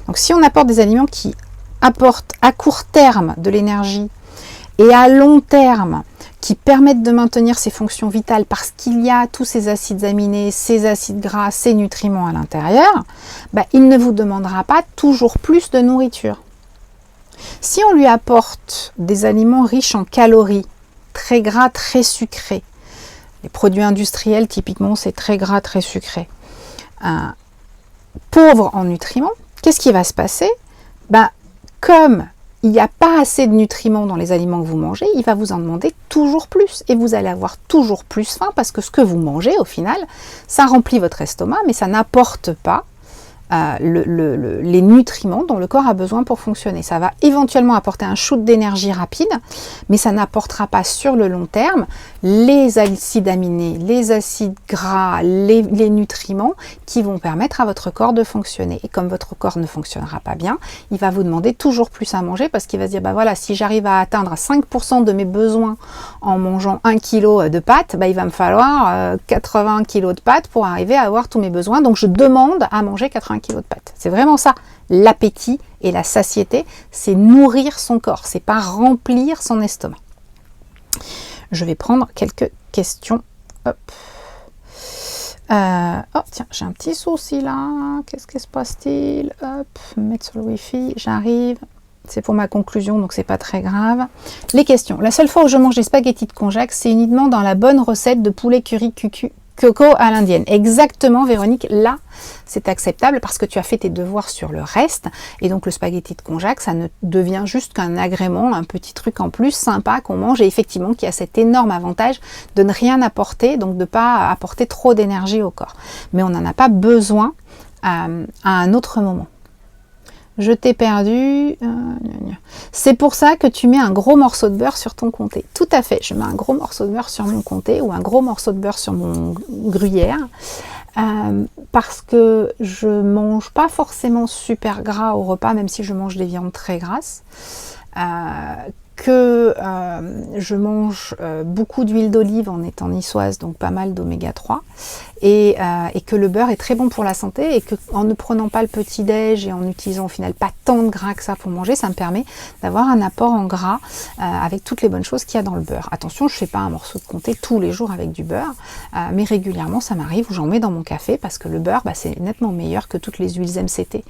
Donc si on apporte des aliments qui apportent à court terme de l'énergie, et à long terme, qui permettent de maintenir ces fonctions vitales parce qu'il y a tous ces acides aminés, ces acides gras, ces nutriments à l'intérieur, il ne vous demandera pas toujours plus de nourriture. Si on lui apporte des aliments riches en calories, très gras, très sucrés, les produits industriels typiquement c'est très gras, très sucré, pauvres en nutriments, qu'est-ce qui va se passer? Comme il n'y a pas assez de nutriments dans les aliments que vous mangez, il va vous en demander toujours plus. Et vous allez avoir toujours plus faim parce que ce que vous mangez, au final, ça remplit votre estomac, mais ça n'apporte pas les nutriments dont le corps a besoin pour fonctionner. Ça va éventuellement apporter un shoot d'énergie rapide, mais ça n'apportera pas sur le long terme les acides aminés, les acides gras, les nutriments qui vont permettre à votre corps de fonctionner. Et comme votre corps ne fonctionnera pas bien, il va vous demander toujours plus à manger parce qu'il va se dire, voilà, si j'arrive à atteindre 5% de mes besoins en mangeant 1 kg de pâtes, il va me falloir 80 kg de pâtes pour arriver à avoir tous mes besoins. Donc je demande à manger 80 kg de pâtes. C'est vraiment ça, l'appétit et la satiété, c'est nourrir son corps, c'est pas remplir son estomac. Je vais prendre quelques questions. Hop. Oh tiens, j'ai un petit souci là. Qu'est-ce qui se passe-t-il? Hop, mettre sur le Wi-Fi, j'arrive. C'est pour ma conclusion, donc c'est pas très grave. Les questions. La seule fois où je mange des spaghettis de konjac, c'est uniquement dans la bonne recette de poulet curry coco à l'indienne. Exactement, Véronique, là, c'est acceptable parce que tu as fait tes devoirs sur le reste. Et donc, le spaghetti de konjac, ça ne devient juste qu'un agrément, un petit truc en plus sympa qu'on mange et effectivement qui a cet énorme avantage de ne rien apporter, donc de ne pas apporter trop d'énergie au corps. Mais on n'en a pas besoin à un autre moment. Je t'ai perdu. C'est pour ça que tu mets un gros morceau de beurre sur ton comté. Tout à fait, je mets un gros morceau de beurre sur mon comté ou un gros morceau de beurre sur mon gruyère parce que je mange pas forcément super gras au repas, même si je mange des viandes très grasses. que je mange beaucoup d'huile d'olive en étant niçoise, donc pas mal d'oméga 3, et que le beurre est très bon pour la santé, et qu'en ne prenant pas le petit-déj et en utilisant au final pas tant de gras que ça pour manger, ça me permet d'avoir un apport en gras avec toutes les bonnes choses qu'il y a dans le beurre. Attention, je ne fais pas un morceau de comté tous les jours avec du beurre, mais régulièrement ça m'arrive où j'en mets dans mon café, parce que le beurre, c'est nettement meilleur que toutes les huiles MCT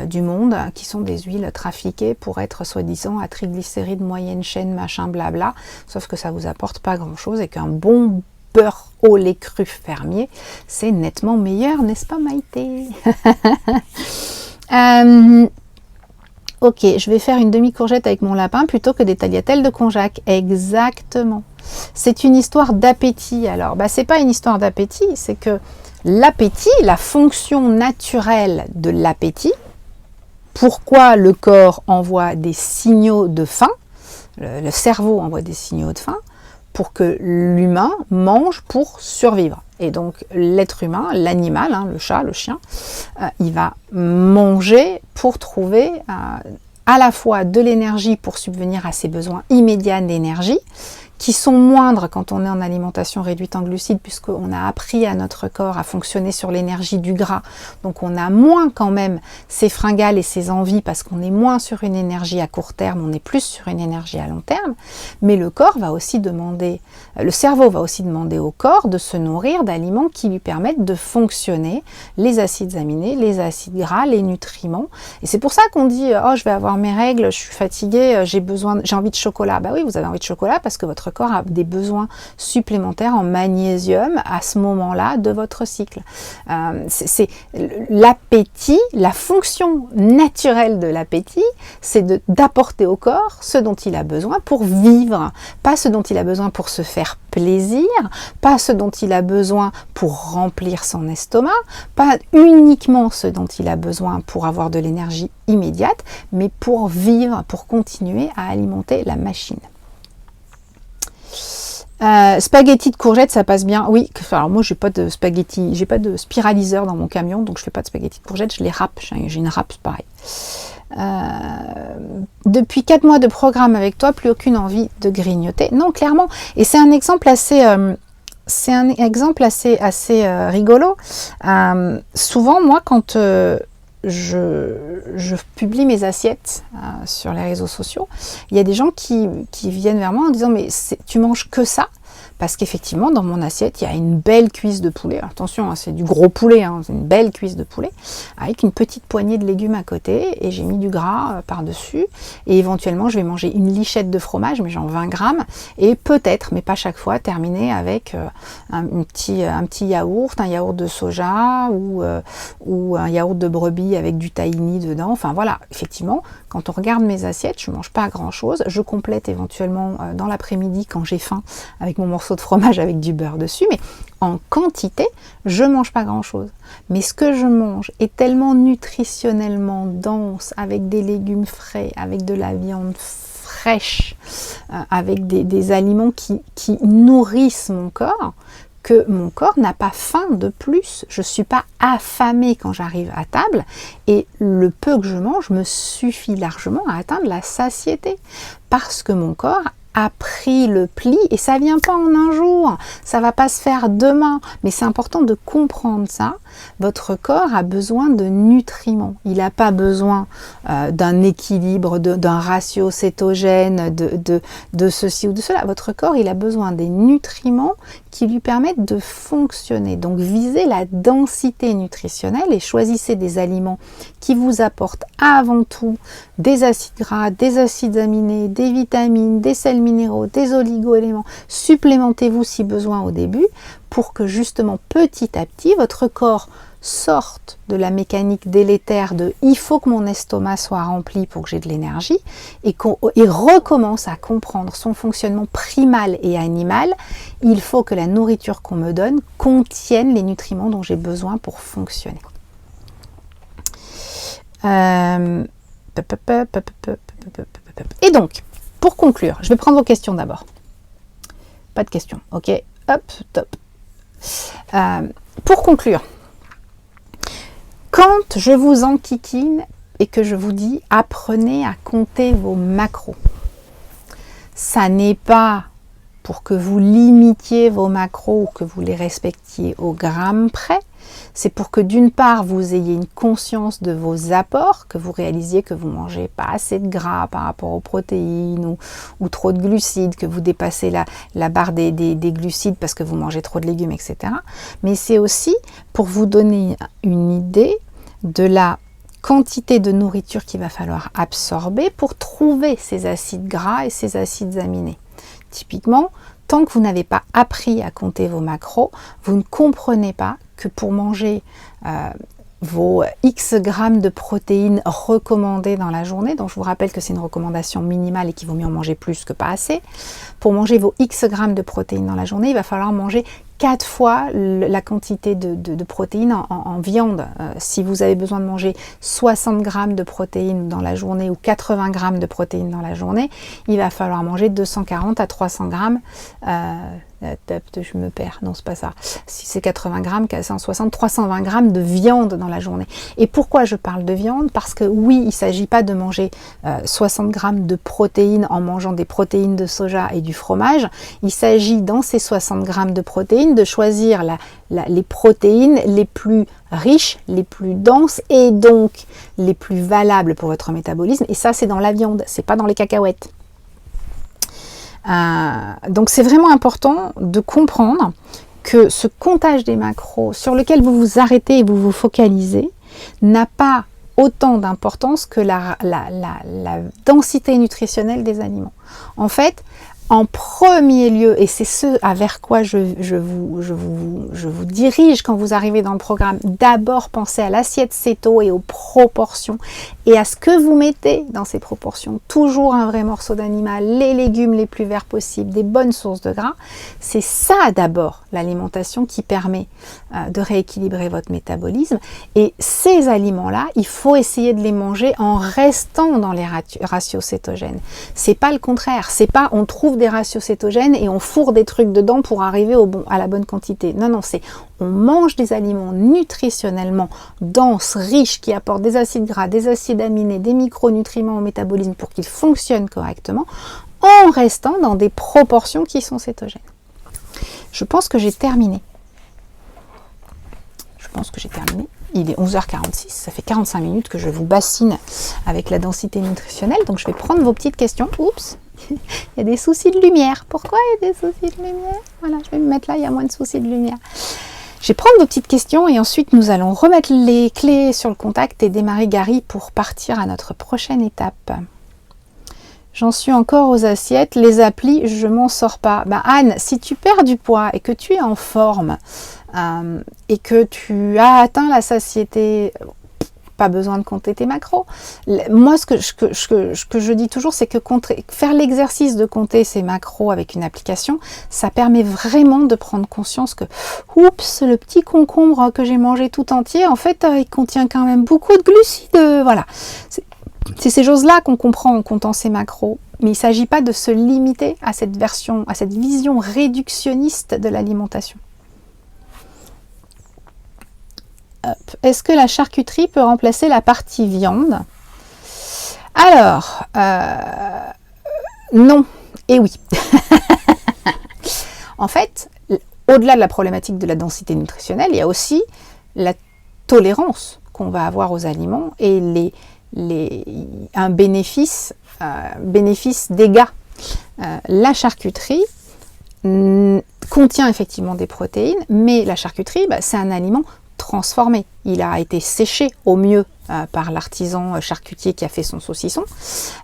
du monde, qui sont des huiles trafiquées pour être soi-disant à triglycérides moyennes chaîne, machin, blabla, sauf que ça vous apporte pas grand chose, et qu'un bon beurre au lait cru fermier, c'est nettement meilleur, n'est-ce pas Maïté? Ok, je vais faire une demi-courgette avec mon lapin plutôt que des tagliatelles de konjac. Exactement. C'est une histoire d'appétit. Alors, c'est pas une histoire d'appétit, c'est que l'appétit, la fonction naturelle de l'appétit, pourquoi le corps envoie des signaux de faim, le cerveau envoie des signaux de faim, pour que l'humain mange pour survivre. Et donc l'être humain, l'animal, le chat, le chien, il va manger pour trouver à la fois de l'énergie pour subvenir à ses besoins immédiats d'énergie, qui sont moindres quand on est en alimentation réduite en glucides, puisqu'on a appris à notre corps à fonctionner sur l'énergie du gras. Donc on a moins quand même ces fringales et ces envies, parce qu'on est moins sur une énergie à court terme, on est plus sur une énergie à long terme. Mais le corps va aussi demander, le cerveau va aussi demander au corps de se nourrir d'aliments qui lui permettent de fonctionner, les acides aminés, les acides gras, les nutriments. Et c'est pour ça qu'on dit « Oh, je vais avoir mes règles, je suis fatiguée, j'ai envie de chocolat ». Bah oui, vous avez envie de chocolat parce que votre corps a des besoins supplémentaires en magnésium à ce moment-là de votre cycle. C'est l'appétit, la fonction naturelle de l'appétit, c'est d'apporter au corps ce dont il a besoin pour vivre, pas ce dont il a besoin pour se faire plaisir, pas ce dont il a besoin pour remplir son estomac, pas uniquement ce dont il a besoin pour avoir de l'énergie immédiate, mais pour vivre, pour continuer à alimenter la machine. Spaghetti de courgettes, ça passe bien. Oui, alors moi j'ai pas de spaghetti, j'ai pas de spiraliseur dans mon camion, donc je fais pas de spaghetti de courgettes, je les râpe, j'ai une râpe pareil. Depuis 4 mois de programme avec toi, plus aucune envie de grignoter. Non, clairement. Et c'est un exemple assez rigolo. Souvent, moi, quand je publie mes assiettes sur les réseaux sociaux, il y a des gens qui viennent vers moi en disant « Mais tu manges que ça ?» Parce qu'effectivement, dans mon assiette, il y a une belle cuisse de poulet. Attention, c'est du gros poulet, c'est une belle cuisse de poulet, avec une petite poignée de légumes à côté, et j'ai mis du gras par-dessus. Et éventuellement, je vais manger une lichette de fromage, mais genre 20 grammes, et peut-être, mais pas chaque fois, terminer avec un petit yaourt, un yaourt de soja, ou un yaourt de brebis avec du tahini dedans. Enfin voilà, effectivement, quand on regarde mes assiettes, je ne mange pas grand-chose. Je complète éventuellement dans l'après-midi, quand j'ai faim, avec mon morceau de fromage avec du beurre dessus, mais en quantité, je mange pas grand-chose. Mais ce que je mange est tellement nutritionnellement dense, avec des légumes frais, avec de la viande fraîche, avec des aliments qui nourrissent mon corps, que mon corps n'a pas faim de plus. Je ne suis pas affamée quand j'arrive à table, et le peu que je mange me suffit largement à atteindre la satiété, parce que mon corps a pris le pli, et ça vient pas en un jour, ça va pas se faire demain, mais c'est important de comprendre ça. Votre corps a besoin de nutriments, il n'a pas besoin d'un équilibre, d'un ratio cétogène, de ceci ou de cela. Votre corps, il a besoin des nutriments qui lui permettent de fonctionner. Donc visez la densité nutritionnelle et choisissez des aliments qui vous apportent avant tout des acides gras, des acides aminés, des vitamines, des sels minéraux, des oligo-éléments. Supplémentez-vous si besoin au début, pour que justement petit à petit votre corps sorte de la mécanique délétère de il faut que mon estomac soit rempli pour que j'ai de l'énergie, et recommence à comprendre son fonctionnement primal et animal. Il faut que la nourriture qu'on me donne contienne les nutriments dont j'ai besoin pour fonctionner. Et donc, pour conclure, je vais prendre vos questions d'abord. Pas de questions, ok, hop, top. Pour conclure, quand je vous enquiquine et que je vous dis apprenez à compter vos macros, ça n'est pas pour que vous limitiez vos macros ou que vous les respectiez au gramme près. C'est pour que d'une part, vous ayez une conscience de vos apports, que vous réalisiez que vous ne mangez pas assez de gras par rapport aux protéines ou trop de glucides, que vous dépassez la barre des glucides parce que vous mangez trop de légumes, etc. Mais c'est aussi pour vous donner une idée de la quantité de nourriture qu'il va falloir absorber pour trouver ces acides gras et ces acides aminés. Typiquement, tant que vous n'avez pas appris à compter vos macros, vous ne comprenez pas que pour manger vos X grammes de protéines recommandées dans la journée, donc je vous rappelle que c'est une recommandation minimale et qu'il vaut mieux en manger plus que pas assez, pour manger vos X grammes de protéines dans la journée, il va falloir manger 4 fois la quantité de protéines en viande. Si vous avez besoin de manger 60 grammes de protéines dans la journée ou 80 grammes de protéines dans la journée, il va falloir manger 240 à 300 grammes. Je me perds, non c'est pas ça. Si c'est 80 grammes, 160, 320 grammes de viande dans la journée. Et pourquoi je parle de viande? Parce que oui, il ne s'agit pas de manger 60 grammes de protéines en mangeant des protéines de soja et du fromage. Il s'agit dans ces 60 grammes de protéines de choisir les protéines les plus riches, les plus denses et donc les plus valables pour votre métabolisme. Et ça, c'est dans la viande, c'est pas dans les cacahuètes. Donc c'est vraiment important de comprendre que ce comptage des macros sur lequel vous vous arrêtez et vous vous focalisez n'a pas autant d'importance que la densité nutritionnelle des aliments. En fait, en premier lieu, et c'est ce vers quoi je vous dirige quand vous arrivez dans le programme, d'abord pensez à l'assiette céto et aux proportions et à ce que vous mettez dans ces proportions. Toujours un vrai morceau d'animal, les légumes les plus verts possibles, des bonnes sources de gras. C'est ça d'abord l'alimentation qui permet de rééquilibrer votre métabolisme. Et ces aliments-là, il faut essayer de les manger en restant dans les ratios cétogènes. C'est pas le contraire, c'est pas on trouve des ratios cétogènes et on fourre des trucs dedans pour arriver à la bonne quantité. Non, non, c'est on mange des aliments nutritionnellement denses, riches, qui apportent des acides gras, des acides aminés, des micronutriments au métabolisme pour qu'ils fonctionnent correctement, en restant dans des proportions qui sont cétogènes. Je pense que j'ai terminé. Il est 11h46, ça fait 45 minutes que je vous bassine avec la densité nutritionnelle, donc je vais prendre vos petites questions. Oups, il y a des soucis de lumière. Pourquoi il y a des soucis de lumière? Voilà, je vais me mettre là, il y a moins de soucis de lumière. Je vais prendre vos petites questions et ensuite nous allons remettre les clés sur le contact et démarrer Gary pour partir à notre prochaine étape. J'en suis encore aux assiettes, les applis, je m'en sors pas. Anne, si tu perds du poids et que tu es en forme et que tu as atteint la satiété, pas besoin de compter tes macros. Moi, ce que je dis toujours, c'est que faire l'exercice de compter ses macros avec une application, ça permet vraiment de prendre conscience que, oups, le petit concombre que j'ai mangé tout entier, en fait, il contient quand même beaucoup de glucides. Voilà. C'est ces choses-là qu'on comprend en comptant ses macros, mais il ne s'agit pas de se limiter à cette vision réductionniste de l'alimentation. Est-ce que la charcuterie peut remplacer la partie viande? Alors, non et oui. En fait, au-delà de la problématique de la densité nutritionnelle, il y a aussi la tolérance qu'on va avoir aux aliments et un bénéfice dégât. La charcuterie contient effectivement des protéines, mais la charcuterie, c'est un aliment transformé. Il a été séché au mieux par l'artisan charcutier qui a fait son saucisson.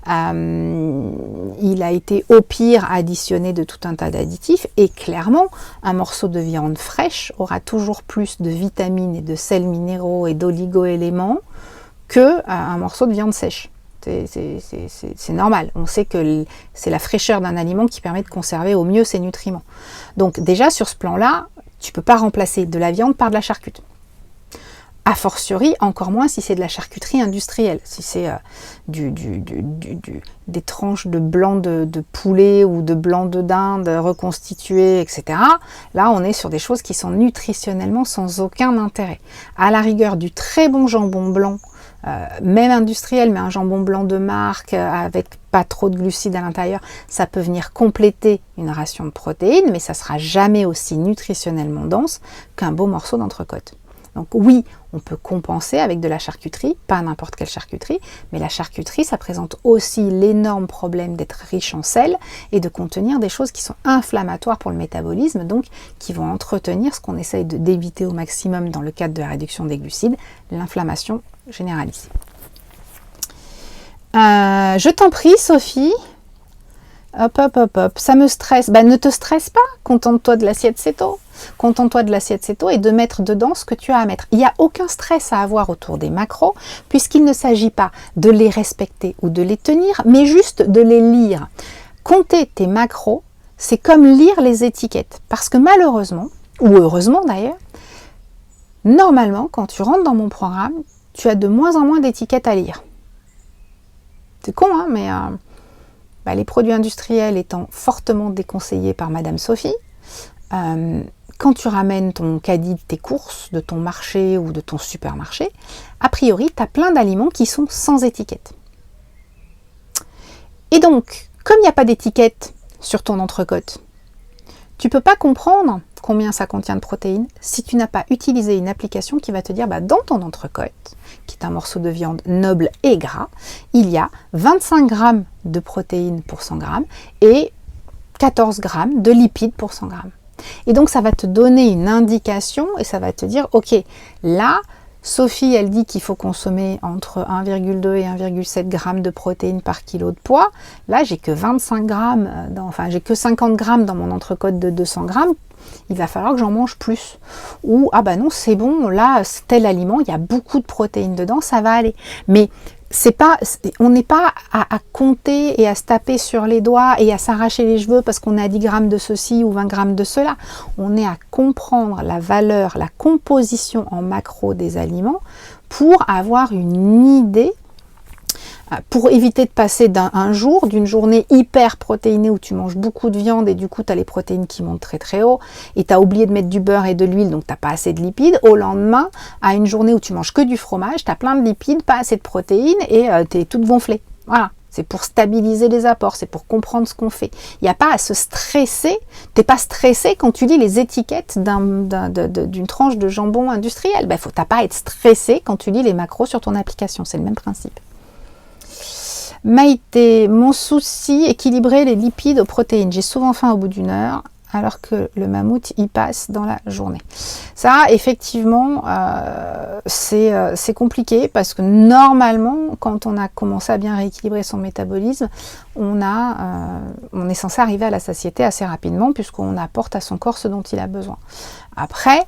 Il a été au pire additionné de tout un tas d'additifs et clairement, un morceau de viande fraîche aura toujours plus de vitamines et de sels minéraux et d'oligo-éléments qu'un morceau de viande sèche. C'est normal. On sait que c'est la fraîcheur d'un aliment qui permet de conserver au mieux ses nutriments. Donc déjà, sur ce plan-là, tu ne peux pas remplacer de la viande par de la charcuterie. A fortiori, encore moins si c'est de la charcuterie industrielle, si c'est des tranches de blanc de poulet ou de blanc de dinde reconstituées, etc. Là, on est sur des choses qui sont nutritionnellement sans aucun intérêt. À la rigueur, du très bon jambon blanc même industriel, mais un jambon blanc de marque avec pas trop de glucides à l'intérieur, ça peut venir compléter une ration de protéines, mais ça sera jamais aussi nutritionnellement dense qu'un beau morceau d'entrecôte. Donc oui, on peut compenser avec de la charcuterie, pas n'importe quelle charcuterie, mais la charcuterie, ça présente aussi l'énorme problème d'être riche en sel et de contenir des choses qui sont inflammatoires pour le métabolisme, donc qui vont entretenir ce qu'on essaye d'éviter au maximum dans le cadre de la réduction des glucides, l'inflammation généralisée. Je t'en prie, Sophie. Hop, ça me stresse. Ne te stresse pas, contente-toi de l'assiette céto. Contente-toi de l'assiette céto et de mettre dedans ce que tu as à mettre. Il n'y a aucun stress à avoir autour des macros, puisqu'il ne s'agit pas de les respecter ou de les tenir, mais juste de les lire. Compter tes macros, c'est comme lire les étiquettes. Parce que malheureusement, ou heureusement d'ailleurs, normalement, quand tu rentres dans mon programme, tu as de moins en moins d'étiquettes à lire. C'est con, hein, mais les produits industriels étant fortement déconseillés par Madame Sophie, quand tu ramènes ton caddie de tes courses, de ton marché ou de ton supermarché, a priori, tu as plein d'aliments qui sont sans étiquette. Et donc, comme il n'y a pas d'étiquette sur ton entrecôte, tu ne peux pas comprendre combien ça contient de protéines si tu n'as pas utilisé une application qui va te dire dans ton entrecôte, qui est un morceau de viande noble et gras, il y a 25 grammes de protéines pour 100 grammes et 14 grammes de lipides pour 100 grammes. Et donc ça va te donner une indication et ça va te dire, ok, là, Sophie, elle dit qu'il faut consommer entre 1,2 et 1,7 grammes de protéines par kilo de poids. Là, j'ai que 25 grammes, j'ai que 50 grammes dans mon entrecôte de 200 grammes. Il va falloir que j'en mange plus. Ou, non, c'est bon, là, tel aliment, il y a beaucoup de protéines dedans, ça va aller. Mais on n'est pas à compter et à se taper sur les doigts et à s'arracher les cheveux parce qu'on a 10 grammes de ceci ou 20 grammes de cela. On est à comprendre la valeur, la composition en macros des aliments pour avoir une idée, pour éviter de passer d'une journée hyper protéinée où tu manges beaucoup de viande et du coup tu as les protéines qui montent très très haut et tu as oublié de mettre du beurre et de l'huile donc tu n'as pas assez de lipides, au lendemain à une journée où tu manges que du fromage, tu as plein de lipides, pas assez de protéines et tu es toute gonflée. Voilà, c'est pour stabiliser les apports, c'est pour comprendre ce qu'on fait. Il n'y a pas à se stresser, tu n'es pas stressé quand tu lis les étiquettes d'une tranche de tu n'as pas à être stressé quand tu lis les macros sur ton application, c'est le même principe. Maïté, mon souci, équilibrer les lipides aux protéines. J'ai souvent faim au bout d'une heure, alors que le mammouth y passe dans la journée. Ça, effectivement, c'est compliqué parce que normalement, quand on a commencé à bien rééquilibrer son métabolisme, on est censé arriver à la satiété assez rapidement puisqu'on apporte à son corps ce dont il a besoin. Après,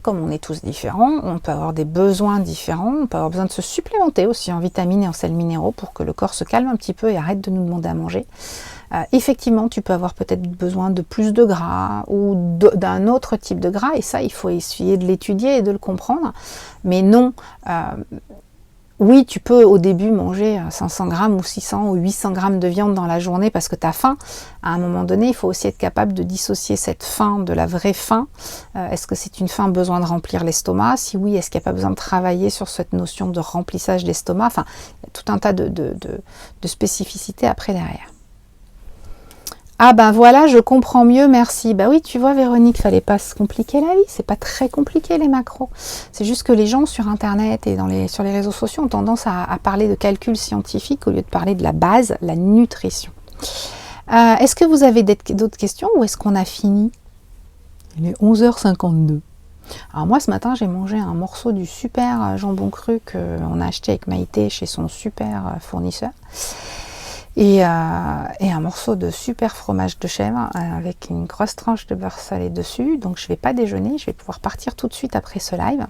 comme on est tous différents, on peut avoir des besoins différents, on peut avoir besoin de se supplémenter aussi en vitamines et en sels minéraux pour que le corps se calme un petit peu et arrête de nous demander à manger. Effectivement, tu peux avoir peut-être besoin de plus de gras ou d'un autre type de gras et ça, il faut essayer de l'étudier et de le comprendre. Mais non, oui, tu peux au début manger 500 grammes ou 600 ou 800 grammes de viande dans la journée parce que tu as faim. À un moment donné, il faut aussi être capable de dissocier cette faim de la vraie faim. Est-ce que c'est une faim besoin de remplir l'estomac? Si oui, est-ce qu'il n'y a pas besoin de travailler sur cette notion de remplissage d'estomac? Enfin, il y a tout un tas de spécificités après derrière. Ah voilà, je comprends mieux, merci. Oui, tu vois Véronique, fallait pas se compliquer la vie, c'est pas très compliqué les macros. C'est juste que les gens sur internet et sur les réseaux sociaux ont tendance à parler de calcul scientifique au lieu de parler de la base, la nutrition. Est-ce que vous avez d'autres questions ou est-ce qu'on a fini? Il est 11h52. Alors moi ce matin j'ai mangé un morceau du super jambon cru qu'on a acheté avec Maïté chez son super fournisseur. Et un morceau de super fromage de chèvre avec une grosse tranche de beurre salé dessus. Donc je ne vais pas déjeuner, je vais pouvoir partir tout de suite après ce live.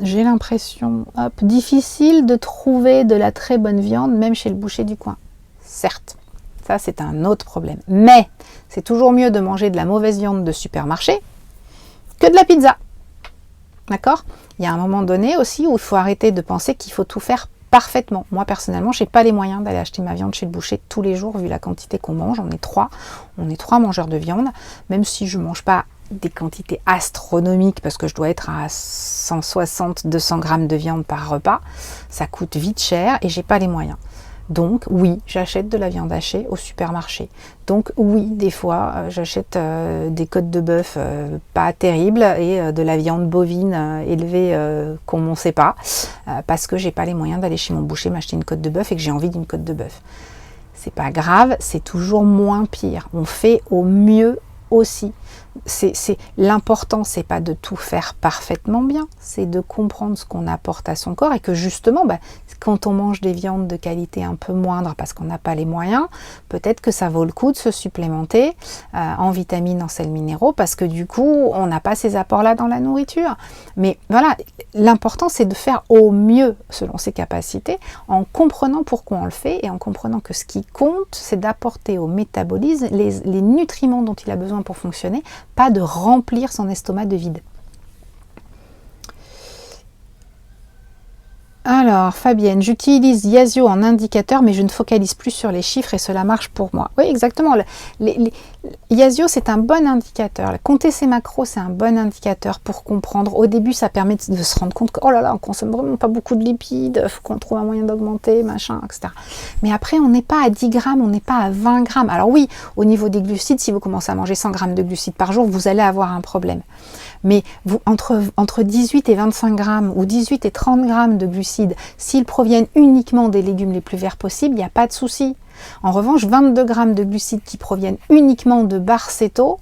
J'ai l'impression, difficile de trouver de la très bonne viande, même chez le boucher du coin. Certes, ça c'est un autre problème. Mais c'est toujours mieux de manger de la mauvaise viande de supermarché que de la pizza. D'accord? Il y a un moment donné aussi où il faut arrêter de penser qu'il faut tout faire parfaitement. Moi personnellement, je n'ai pas les moyens d'aller acheter ma viande chez le boucher tous les jours vu la quantité qu'on mange. On est trois mangeurs de viande. Même si je ne mange pas des quantités astronomiques parce que je dois être à 160-200 grammes de viande par repas. Ça coûte vite cher et j'ai pas les moyens. Donc oui, j'achète de la viande hachée au supermarché. Donc oui, des fois, j'achète des côtes de bœuf pas terribles et de la viande bovine élevée qu'on ne sait pas, parce que j'ai pas les moyens d'aller chez mon boucher m'acheter une côte de bœuf et que j'ai envie d'une côte de bœuf. C'est pas grave, c'est toujours moins pire. On fait au mieux aussi. L'important, c'est pas de tout faire parfaitement bien, c'est de comprendre ce qu'on apporte à son corps et que justement, quand on mange des viandes de qualité un peu moindre parce qu'on n'a pas les moyens, peut-être que ça vaut le coup de se supplémenter en vitamines, en sels minéraux, parce que du coup, on n'a pas ces apports-là dans la nourriture. Mais voilà, l'important, c'est de faire au mieux selon ses capacités, en comprenant pourquoi on le fait et en comprenant que ce qui compte, c'est d'apporter au métabolisme les nutriments dont il a besoin pour fonctionner, pas de remplir son estomac de vide. Alors, Fabienne, j'utilise Yazio en indicateur, mais je ne focalise plus sur les chiffres et cela marche pour moi. Oui, exactement. Yazio, c'est un bon indicateur. Compter ses macros, c'est un bon indicateur pour comprendre. Au début, ça permet de se rendre compte que, oh là là, on consomme vraiment pas beaucoup de lipides, il faut qu'on trouve un moyen d'augmenter, machin, etc. Mais après, on n'est pas à 10 grammes, on n'est pas à 20 grammes. Alors oui, au niveau des glucides, si vous commencez à manger 100 grammes de glucides par jour, vous allez avoir un problème. Mais entre 18 et 25 grammes ou 18 et 30 grammes de glucides, s'ils proviennent uniquement des légumes les plus verts possibles, il n'y a pas de souci. En revanche, 22 grammes de glucides qui proviennent uniquement de barres céto,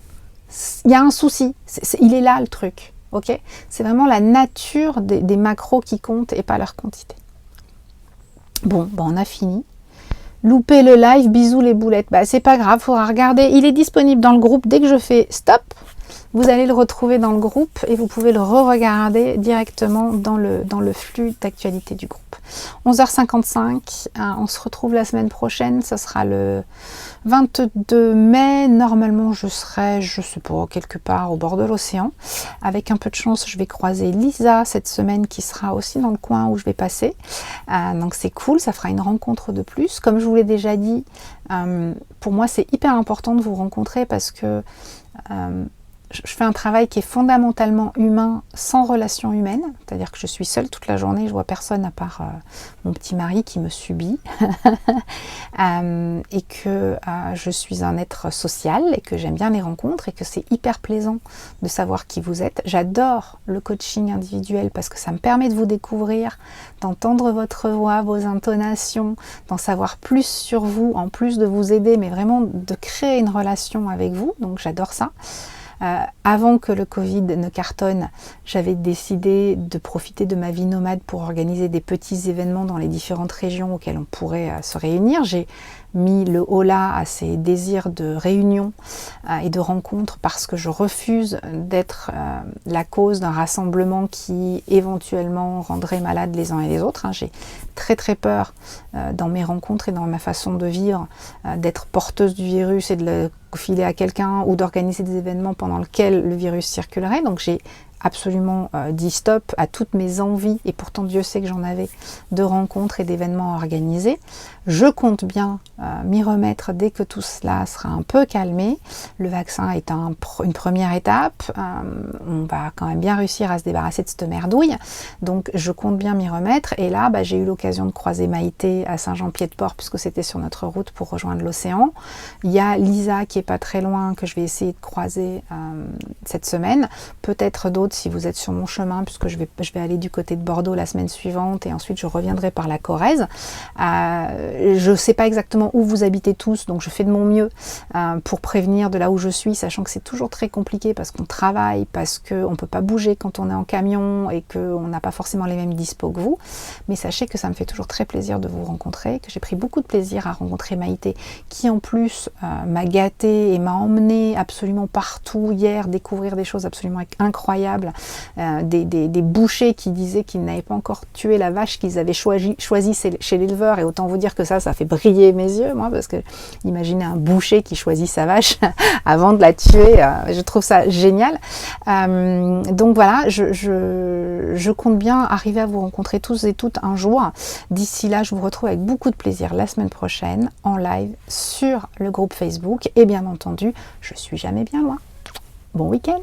il y a un souci. Il est là le truc. Okay, c'est vraiment la nature des macros qui comptent et pas leur quantité. Bon, on a fini. Loupé le live, bisous les boulettes. C'est pas grave, il faudra regarder. Il est disponible dans le groupe. Dès que je fais stop, vous allez le retrouver dans le groupe et vous pouvez le re-regarder directement dans le flux d'actualité du groupe. 11h55, on se retrouve la semaine prochaine, ce sera le 22 mai. Normalement, je serai, je sais pas, quelque part au bord de l'océan. Avec un peu de chance, je vais croiser Lisa cette semaine qui sera aussi dans le coin où je vais passer. Donc c'est cool, ça fera une rencontre de plus. Comme je vous l'ai déjà dit, pour moi, c'est hyper important de vous rencontrer parce que je fais un travail qui est fondamentalement humain, sans relation humaine, c'est-à-dire que je suis seule toute la journée, je vois personne à part mon petit mari qui me subit, et que je suis un être social et que j'aime bien les rencontres et que c'est hyper plaisant de savoir qui vous êtes. J'adore le coaching individuel parce que ça me permet de vous découvrir, d'entendre votre voix, vos intonations, d'en savoir plus sur vous, en plus de vous aider, mais vraiment de créer une relation avec vous, donc j'adore ça. Avant que le Covid ne cartonne, j'avais décidé de profiter de ma vie nomade pour organiser des petits événements dans les différentes régions auxquelles on pourrait se réunir. J'ai mis le holà à ces désirs de réunion et de rencontre parce que je refuse d'être la cause d'un rassemblement qui éventuellement rendrait malades les uns et les autres. J'ai très très peur dans mes rencontres et dans ma façon de vivre d'être porteuse du virus et de le filer à quelqu'un ou d'organiser des événements pendant lesquels le virus circulerait. Donc j'ai absolument dit stop à toutes mes envies, et pourtant Dieu sait que j'en avais, de rencontres et d'événements organisés. Je compte bien m'y remettre dès que tout cela sera un peu calmé. Le vaccin est une première étape. On va quand même bien réussir à se débarrasser de cette merdouille. Donc je compte bien m'y remettre. Et là, j'ai eu l'occasion de croiser Maïté à Saint-Jean-Pied-de-Port puisque c'était sur notre route pour rejoindre l'océan. Il y a Lisa qui est pas très loin que je vais essayer de croiser cette semaine. Peut-être d'autres si vous êtes sur mon chemin, puisque je vais aller du côté de Bordeaux la semaine suivante et ensuite je reviendrai par la Corrèze. Je ne sais pas exactement où vous habitez tous, donc je fais de mon mieux pour prévenir de là où je suis, sachant que c'est toujours très compliqué parce qu'on travaille, parce qu'on ne peut pas bouger quand on est en camion et qu'on n'a pas forcément les mêmes dispos que vous. Mais sachez que ça me fait toujours très plaisir de vous rencontrer, que j'ai pris beaucoup de plaisir à rencontrer Maïté, qui en plus m'a gâtée et m'a emmenée absolument partout hier, découvrir des choses absolument incroyables. Des bouchers qui disaient qu'ils n'avaient pas encore tué la vache qu'ils avaient choisi chez l'éleveur, et autant vous dire que ça fait briller mes yeux, moi, parce que imaginez un boucher qui choisit sa vache avant de la tuer, je trouve ça génial. Donc voilà, je compte bien arriver à vous rencontrer tous et toutes un jour. D'ici là, je vous retrouve avec beaucoup de plaisir la semaine prochaine en live sur le groupe Facebook, et bien entendu, je suis jamais bien loin. Bon week-end!